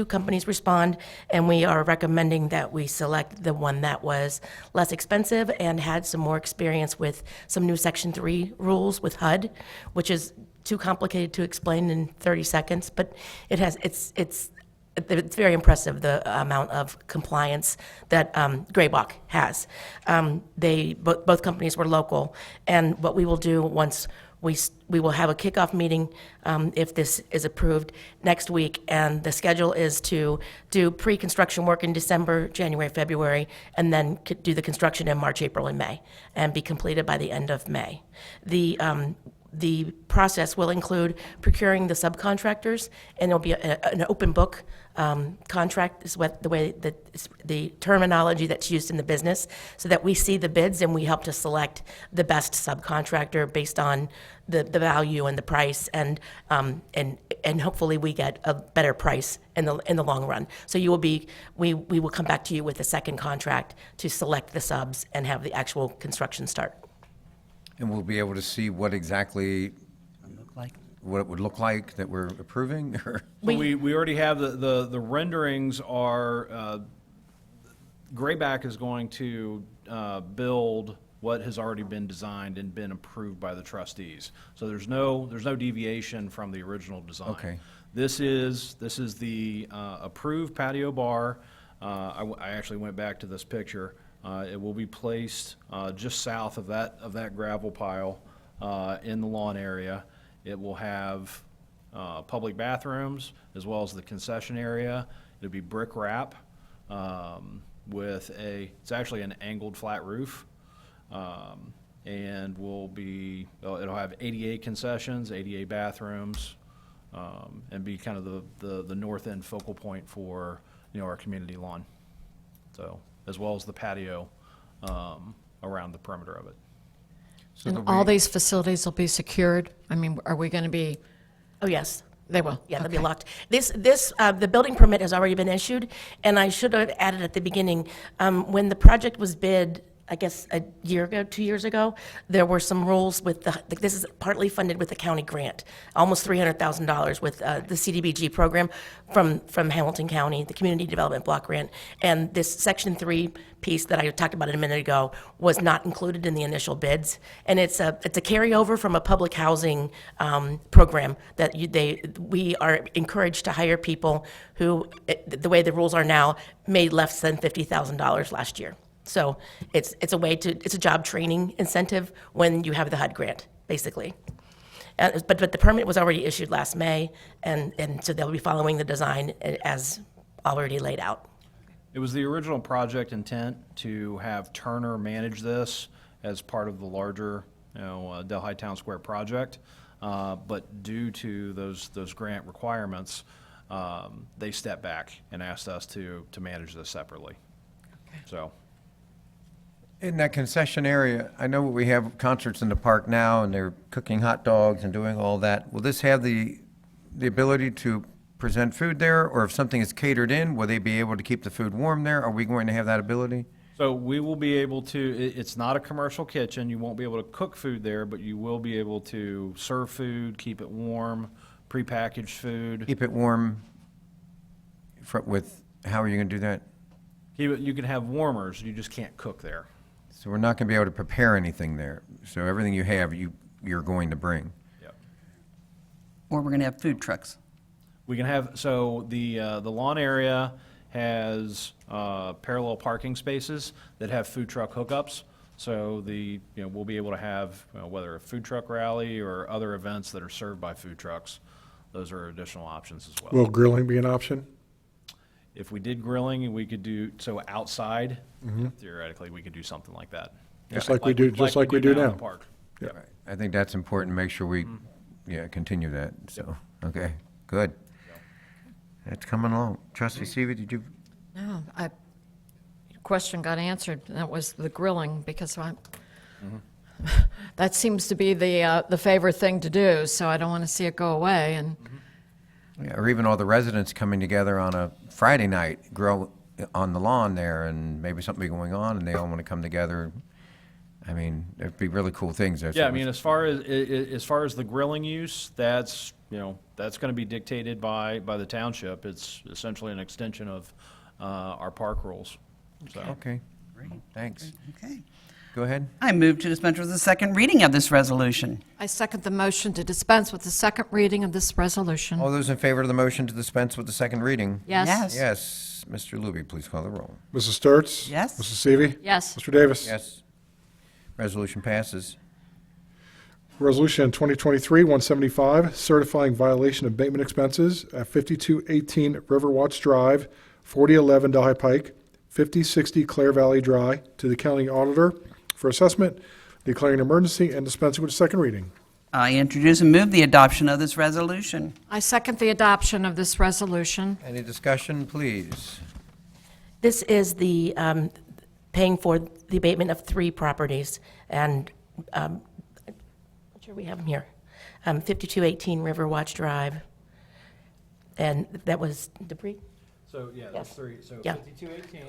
companies respond, and we are recommending that we select the one that was less expensive and had some more experience with some new Section 3 rules with HUD, which is too complicated to explain in 30 seconds, but it's very impressive, the amount of compliance that Graybach has. Both companies were local, and what we will do once we will have a kickoff meeting if this is approved next week, and the schedule is to do pre-construction work in December, January, February, and then do the construction in March, April, and May, and be completed by the end of May. the process will include procuring the subcontractors, and there'll be an open book contract is what the way that the terminology that's used in the business, so that we see the bids and we help to select the best subcontractor based on the value and the price, and hopefully we get a better price in the long run. So we will come back to you with a second contract to select the subs and have the actual construction start. And we'll be able to see what exactly, Like, what it would look like that we're approving, or? So we already have the renderings are, Grayback is going to build what has already been designed and been approved by the trustees. So there's no deviation from the original design. Okay. This is the approved patio bar. I actually went back to this picture. It will be placed just south of that gravel pile in the lawn area. It will have public bathrooms as well as the concession area. It'll be brick wrap with it's actually an angled flat roof. And it'll have 88 concessions, 88 bathrooms, and be kind of the north end focal point for, our community lawn. So, as well as the patio around the perimeter of it. So And there'll all be- these facilities will be secured? I mean, are we going to be, Oh, yes. they will? Yeah, they'll be Okay. locked. The building permit has already been issued, and I should have added at the beginning, when the project was bid, I guess a year ago, 2 years ago, there were some rules with this is partly funded with the county grant, almost $300,000 with the CDBG program from Hamilton County, the Community Development Block Grant. And this Section 3 piece that I talked about a minute ago was not included in the initial bids. And it's a carryover from a public housing program that we are encouraged to hire people who, the way the rules are now, made less than $50,000 last year. So it's a job training incentive when you have the HUD grant, basically. But the permit was already issued last May, and so they'll be following the design as already laid out. It was the original project intent to have Turner manage this as part of the larger, Delhi Town Square project. But due to those grant requirements, they stepped back and asked us to manage this separately. So. In that concession area, I know we have concerts in the park now, and they're cooking hot dogs and doing all that. Will this have the ability to present food there, or if something is catered in, will they be able to keep the food warm there? Are we going to have that ability? So we will be able to, it's not a commercial kitchen, you won't be able to cook food there, but you will be able to serve food, keep it warm, prepackaged food. Keep it warm with, how are you going to do that? You can have warmers, you just can't cook there. So we're not going to be able to prepare anything there. So everything you have, you're going to bring. Yep. or we're going to have food trucks. We can have, so the lawn area has parallel parking spaces that have food truck hookups. So we'll be able to have, whether a food truck rally or other events that are served by food trucks. Those are additional options as well. Will grilling be an option? If we did grilling, we could do, so outside, theoretically, we could do something like that. Just like we do down in now. the park. Yeah. Right. I think that's important, make sure we, continue that, so, okay, good. That's coming along. Trustee Seavey, did you, No, your question got answered. That was the grilling, because that seems to be the favorite thing to do, so I don't want to see it go away. And or even all the residents coming together on a Friday night, grill on the lawn there, and maybe something be going on, and they all want to come together. I mean, there'd be really cool things. Yeah, I mean, as far as the grilling use, that's going to be dictated by the township. It's essentially an extension of our park rules. So. Okay, Great. thanks. Okay. Go ahead. I move to dispense with the second reading of this resolution. I second the motion to dispense with the second reading of this resolution. All those in favor of the motion to dispense with the second reading? Yes. Yes. Yes. Mr. Luby, please call the roll. Mrs. Sturts? Yes. Mrs. Seavey? Yes. Mr. Davis? Yes. Resolution passes. Resolution 2023-175, certifying violation of abatement expenses at 5218 Riverwatch Drive, 4011 Delhi Pike, 5060 Clare Valley Drive, to the county auditor for assessment, declaring an emergency and dispensing with the second reading. I introduce and move the adoption of this resolution. I second the adoption of this resolution. Any discussion, please? This is the paying for the abatement of 3 properties, and I'm not sure we have them here. 5218 Riverwatch Drive, and that was debris? So, yeah, Yes. 3. So Yeah. 5218.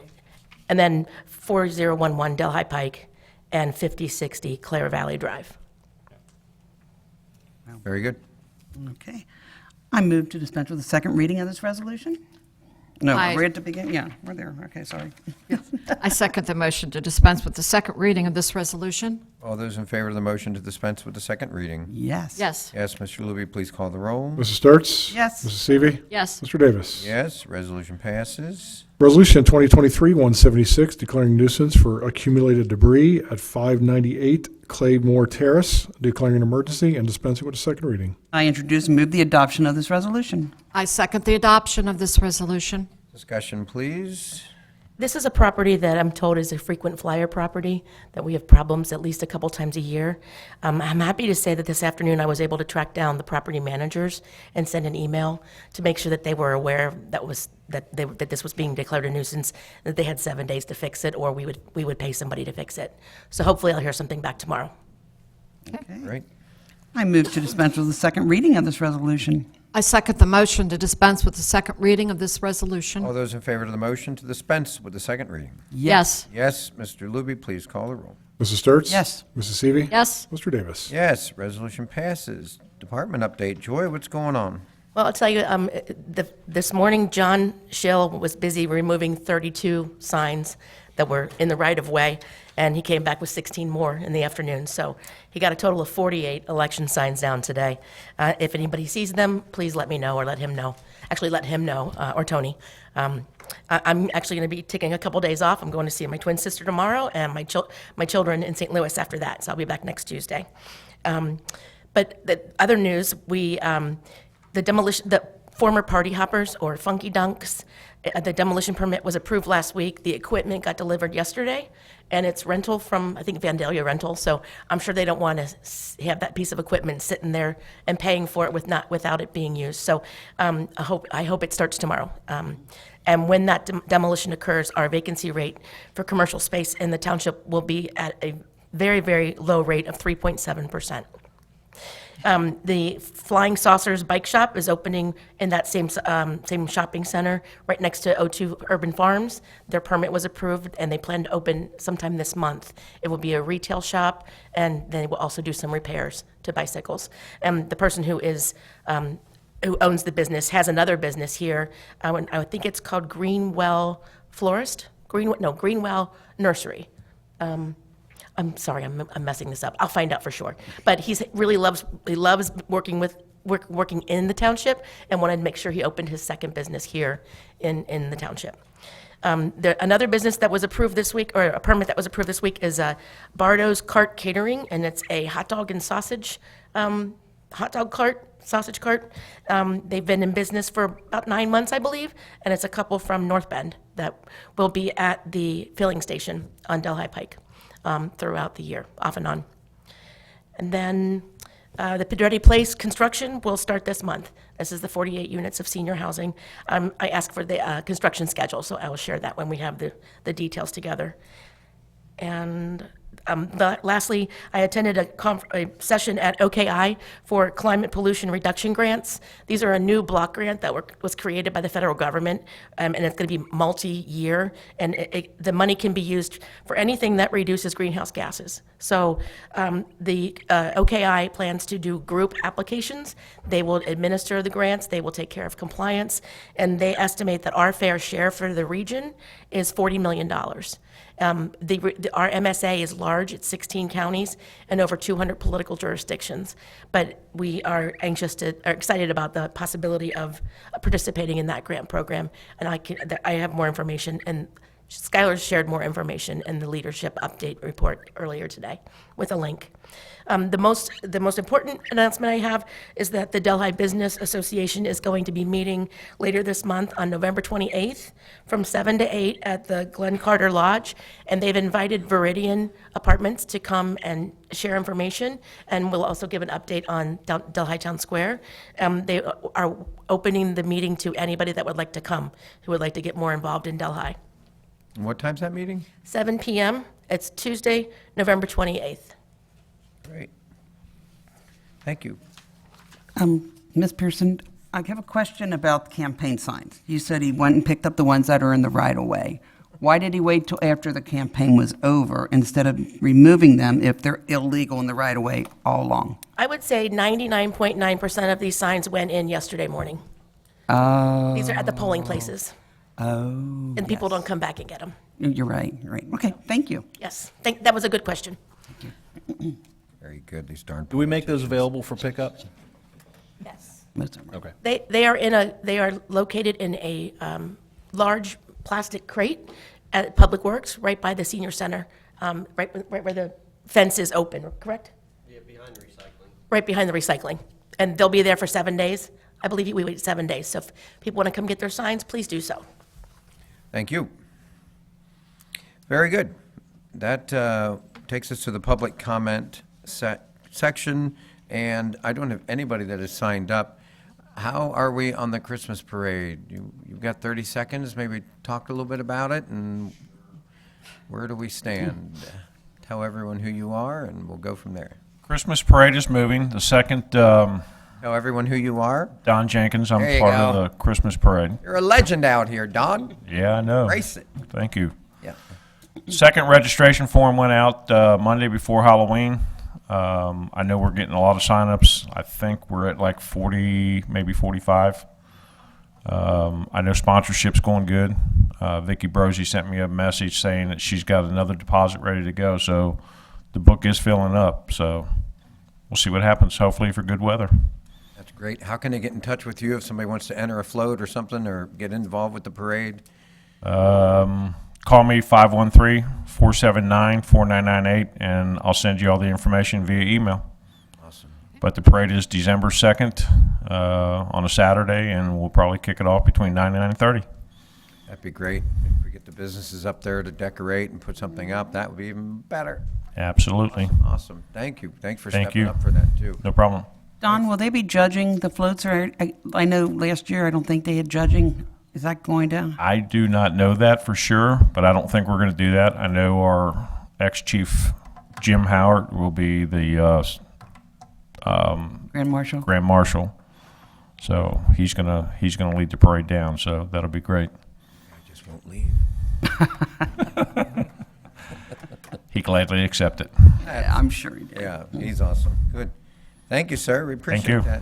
And then 4011 Delhi Pike and 5060 Clare Valley Drive. Very good. Okay. I move to dispense with the second reading of this resolution. No, Aye. we're at the beginning, yeah, we're there, okay, sorry. I second the motion to dispense with the second reading of this resolution. All those in favor of the motion to dispense with the second reading? Yes. Yes. Yes, Mr. Luby, please call the roll. Mrs. Sturts? Yes. Mrs. Seavey? Yes. Mr. Davis? Yes, resolution passes. Resolution 2023-176, declaring nuisance for accumulated debris at 598 Claymore Terrace, declaring an emergency and dispensing with a second reading. I introduce and move the adoption of this resolution. I second the adoption of this resolution. Discussion, please. This is a property that I'm told is a frequent flyer property, that we have problems at least a couple times a year. I'm happy to say that this afternoon I was able to track down the property managers and send an email to make sure that they were aware that this was being declared a nuisance, that they had 7 days to fix it, or we would pay somebody to fix it. So hopefully I'll hear something back tomorrow. Great. I move to dispense with the second reading of this resolution. I second the motion to dispense with the second reading of this resolution. All those in favor of the motion to dispense with the second reading? Yes. Yes, Mr. Luby, please call the roll. Mrs. Sturts? Yes. Mrs. Seavey? Yes. Mr. Davis? Yes, resolution passes. Department update. Joy, what's going on? Well, I'll tell you, this morning, John Schill was busy removing 32 signs that were in the right-of-way, and he came back with 16 more in the afternoon. So he got a total of 48 election signs down today. If anybody sees them, please let me know or let him know. Actually, let him know, or Tony. I'm actually going to be taking a couple days off. I'm going to see my twin sister tomorrow and my children in St. Louis after that, so I'll be back next Tuesday. But the other news, the former Party Hoppers, or Funky Dunks, the demolition permit was approved last week. The equipment got delivered yesterday, and it's rental from, I think, Vandalia Rental. So I'm sure they don't want to have that piece of equipment sitting there and paying for it without it being used. So I hope it starts tomorrow. And when that demolition occurs, our vacancy rate for commercial space in the township will be at a very, very low rate of 3.7%. The Flying Saucers Bike Shop is opening in that same shopping center right next to O2 Urban Farms. Their permit was approved, and they plan to open sometime this month. It will be a retail shop, and they will also do some repairs to bicycles. And the person who owns the business has another business here. I think it's called Greenwell Florist. Greenwell Nursery. I'm sorry, I'm messing this up. I'll find out for sure. But he loves working in the township, and wanted to make sure he opened his second business here in the township. Another business that was approved this week, or a permit that was approved this week, is Bardo's Cart Catering, and it's a hot dog and sausage sausage cart. They've been in business for about 9 months, I believe, and it's a couple from North Bend that will be at the filling station on Delhi Pike throughout the year, off and on. And then the Pedretti Place construction will start this month. This is the 48 units of senior housing. I asked for the construction schedule, so I will share that when we have the details together. And lastly, I attended a session at OKI for climate pollution reduction grants. These are a new block grant that was created by the federal government, and it's going to be multi-year, and the money can be used for anything that reduces greenhouse gases. So the OKI plans to do group applications. They will administer the grants. They will take care of compliance, and they estimate that our fair share for the region is $40 million. Our MSA is large, it's 16 counties and over 200 political jurisdictions, but we are excited about the possibility of participating in that grant program, and I have more information in Skylar shared more information in the leadership update report earlier today with a link. The most important announcement I have is that the Delhi Business Association is going to be meeting later this month on November 28th from 7 to 8 at the Glen Carter Lodge, and they've invited Viridian Apartments to come and share information, and we'll also give an update on Delhi Town Square. They are opening the meeting to anybody that would like to come, who would like to get more involved in Delhi. And what time's that meeting? 7 p.m. It's Tuesday, November 28th. Great. Thank you. Ms. Pearson, I have a question about campaign signs. You said he went and picked up the ones that are in the right-of-way. Why did he wait till after the campaign was over instead of removing them if they're illegal in the right-of-way all along? I would say 99.9% of these signs went in yesterday morning. These are at the polling places. And people don't come back and get them. You're right, you're right. Okay, thank you. Yes, that was a good question. Very good, these darn. Do we make those available for pickup? Yes. Okay. They are located in a large plastic crate at Public Works, right by the senior center, right where the fence is open, correct? Yeah, behind the recycling. Right behind the recycling. And they'll be there for 7 days. I believe we wait 7 days. So if people want to come get their signs, please do so. Thank you. Very good. That takes us to the public comment section, and I don't have anybody that has signed up. How are we on the Christmas parade? You've got 30 seconds, maybe talk a little bit about it, and where do we stand? Tell everyone who you are, and we'll go from there. Christmas parade is moving. The second, Tell everyone who you are. Don Jenkins, I'm There you part go. of the Christmas parade. You're a legend out here, Don. Yeah, I know. Embrace it. Thank you. Yeah. Second registration form went out Monday before Halloween. I know we're getting a lot of signups. I think we're at like 40, maybe 45. I know sponsorship's going good. Vicki Brosey sent me a message saying that she's got another deposit ready to go. So the book is filling up. So we'll see what happens, hopefully for good weather. That's great. How can they get in touch with you if somebody wants to enter a float or something or get involved with the parade? Call me 513-479-4998, and I'll send you all the information via email. Awesome. But the parade is December 2nd on a Saturday, and we'll probably kick it off between 9 and 9:30. That'd be great. If we get the businesses up there to decorate and put something up, that would be even better. Absolutely. Awesome. Thank you. Thanks for Thank stepping you. up for that, too. No problem. Don, will they be judging the floats? Or I know last year, I don't think they had judging. Is that going down? I do not know that for sure, but I don't think we're going to do that. I know our ex-chief, Jim Howard, will be the Grand Marshal? Grand Marshal. So he's gonna lead the parade down, so that'll be great. I just won't leave. He gladly accept it. Yeah, I'm sure he did. Yeah, he's awesome. Good. Thank you, sir. We appreciate you. that.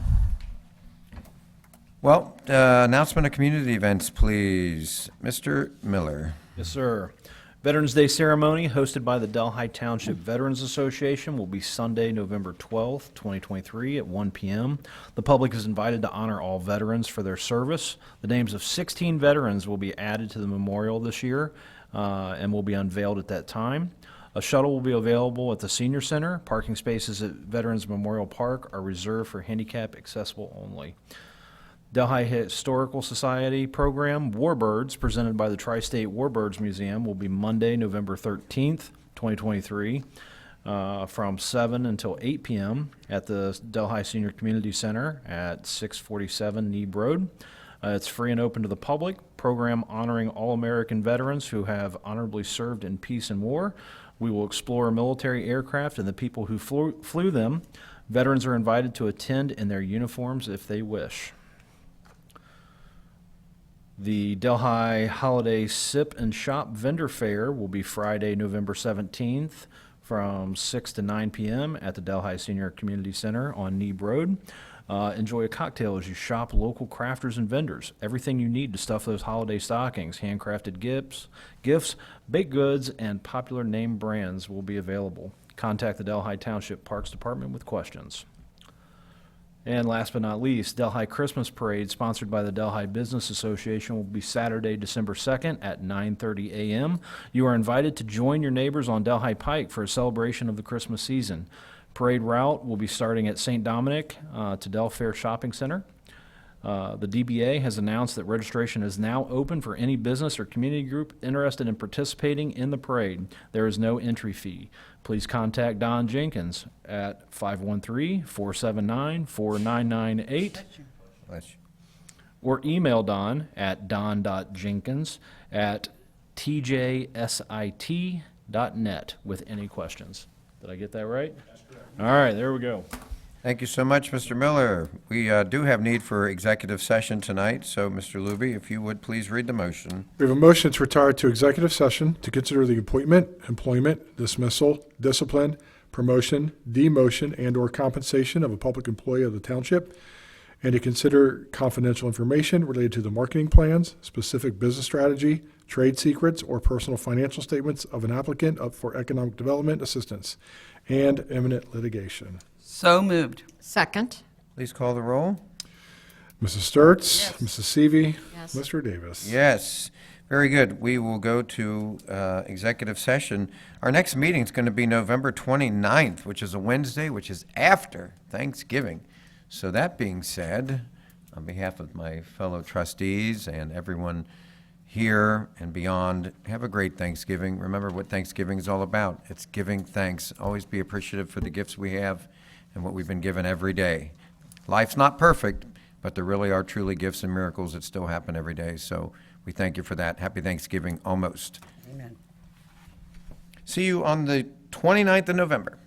Well, announcement of community events, please. Mr. Miller. Yes, sir. Veterans Day ceremony hosted by the Delhi Township Veterans Association will be Sunday, November 12th, 2023 at 1 p.m. The public is invited to honor all veterans for their service. The names of 16 veterans will be added to the memorial this year and will be unveiled at that time. A shuttle will be available at the Senior Center. Parking spaces at Veterans Memorial Park are reserved for handicap accessible only. Delhi Historical Society program, Warbirds, presented by the Tri-State Warbirds Museum, will be Monday, November 13th, 2023, from 7 until 8 p.m. at the Delhi Senior Community Center at 647 Neeb Road. It's free and open to the public. Program honoring all American veterans who have honorably served in peace and war. We will explore military aircraft and the people who flew them. Veterans are invited to attend in their uniforms if they wish. The Delhi Holiday Sip and Shop Vendor Fair will be Friday, November 17th from 6 to 9 p.m. at the Delhi Senior Community Center on Neeb Road. Enjoy a cocktail as you shop local crafters and vendors. Everything you need to stuff those holiday stockings, handcrafted gifts, baked goods, and popular name brands will be available. Contact the Delhi Township Parks Department with questions. And last but not least, Delhi Christmas Parade, sponsored by the Delhi Business Association, will be Saturday, December 2nd at 9:30 a.m. You are invited to join your neighbors on Delhi Pike for a celebration of the Christmas season. Parade route will be starting at St. Dominic to Del Fair Shopping Center. The DBA has announced that registration is now open for any business or community group interested in participating in the parade. There is no entry fee. Please contact Don Jenkins at 513-479-4998 Bless you. or email Don at don.jenkins@tjsit.net with any questions. Did I get that right? All right, there we go. Thank you so much, Mr. Miller. We do have need for executive session tonight, so Mr. Luby, if you would please read the motion. We have a motion to retire to executive session to consider the appointment, employment, dismissal, discipline, promotion, demotion, and/or compensation of a public employee of the township, and to consider confidential information related to the marketing plans, specific business strategy, trade secrets, or personal financial statements of an applicant up for economic development assistance, and imminent litigation. So moved. Second. Please call the roll. Mrs. Sturts? Mrs. Seavey? Yes. Mr. Davis? Yes, very good. We will go to executive session. Our next meeting is going to be November 29th, which is a Wednesday, which is after Thanksgiving. So that being said, on behalf of my fellow trustees and everyone here and beyond, have a great Thanksgiving. Remember what Thanksgiving is all about. It's giving thanks. Always be appreciative for the gifts we have and what we've been given every day. Life's not perfect, but there really are truly gifts and miracles that still happen every day. So we thank you for that. Happy Thanksgiving almost. Amen. See you on the 29th of November.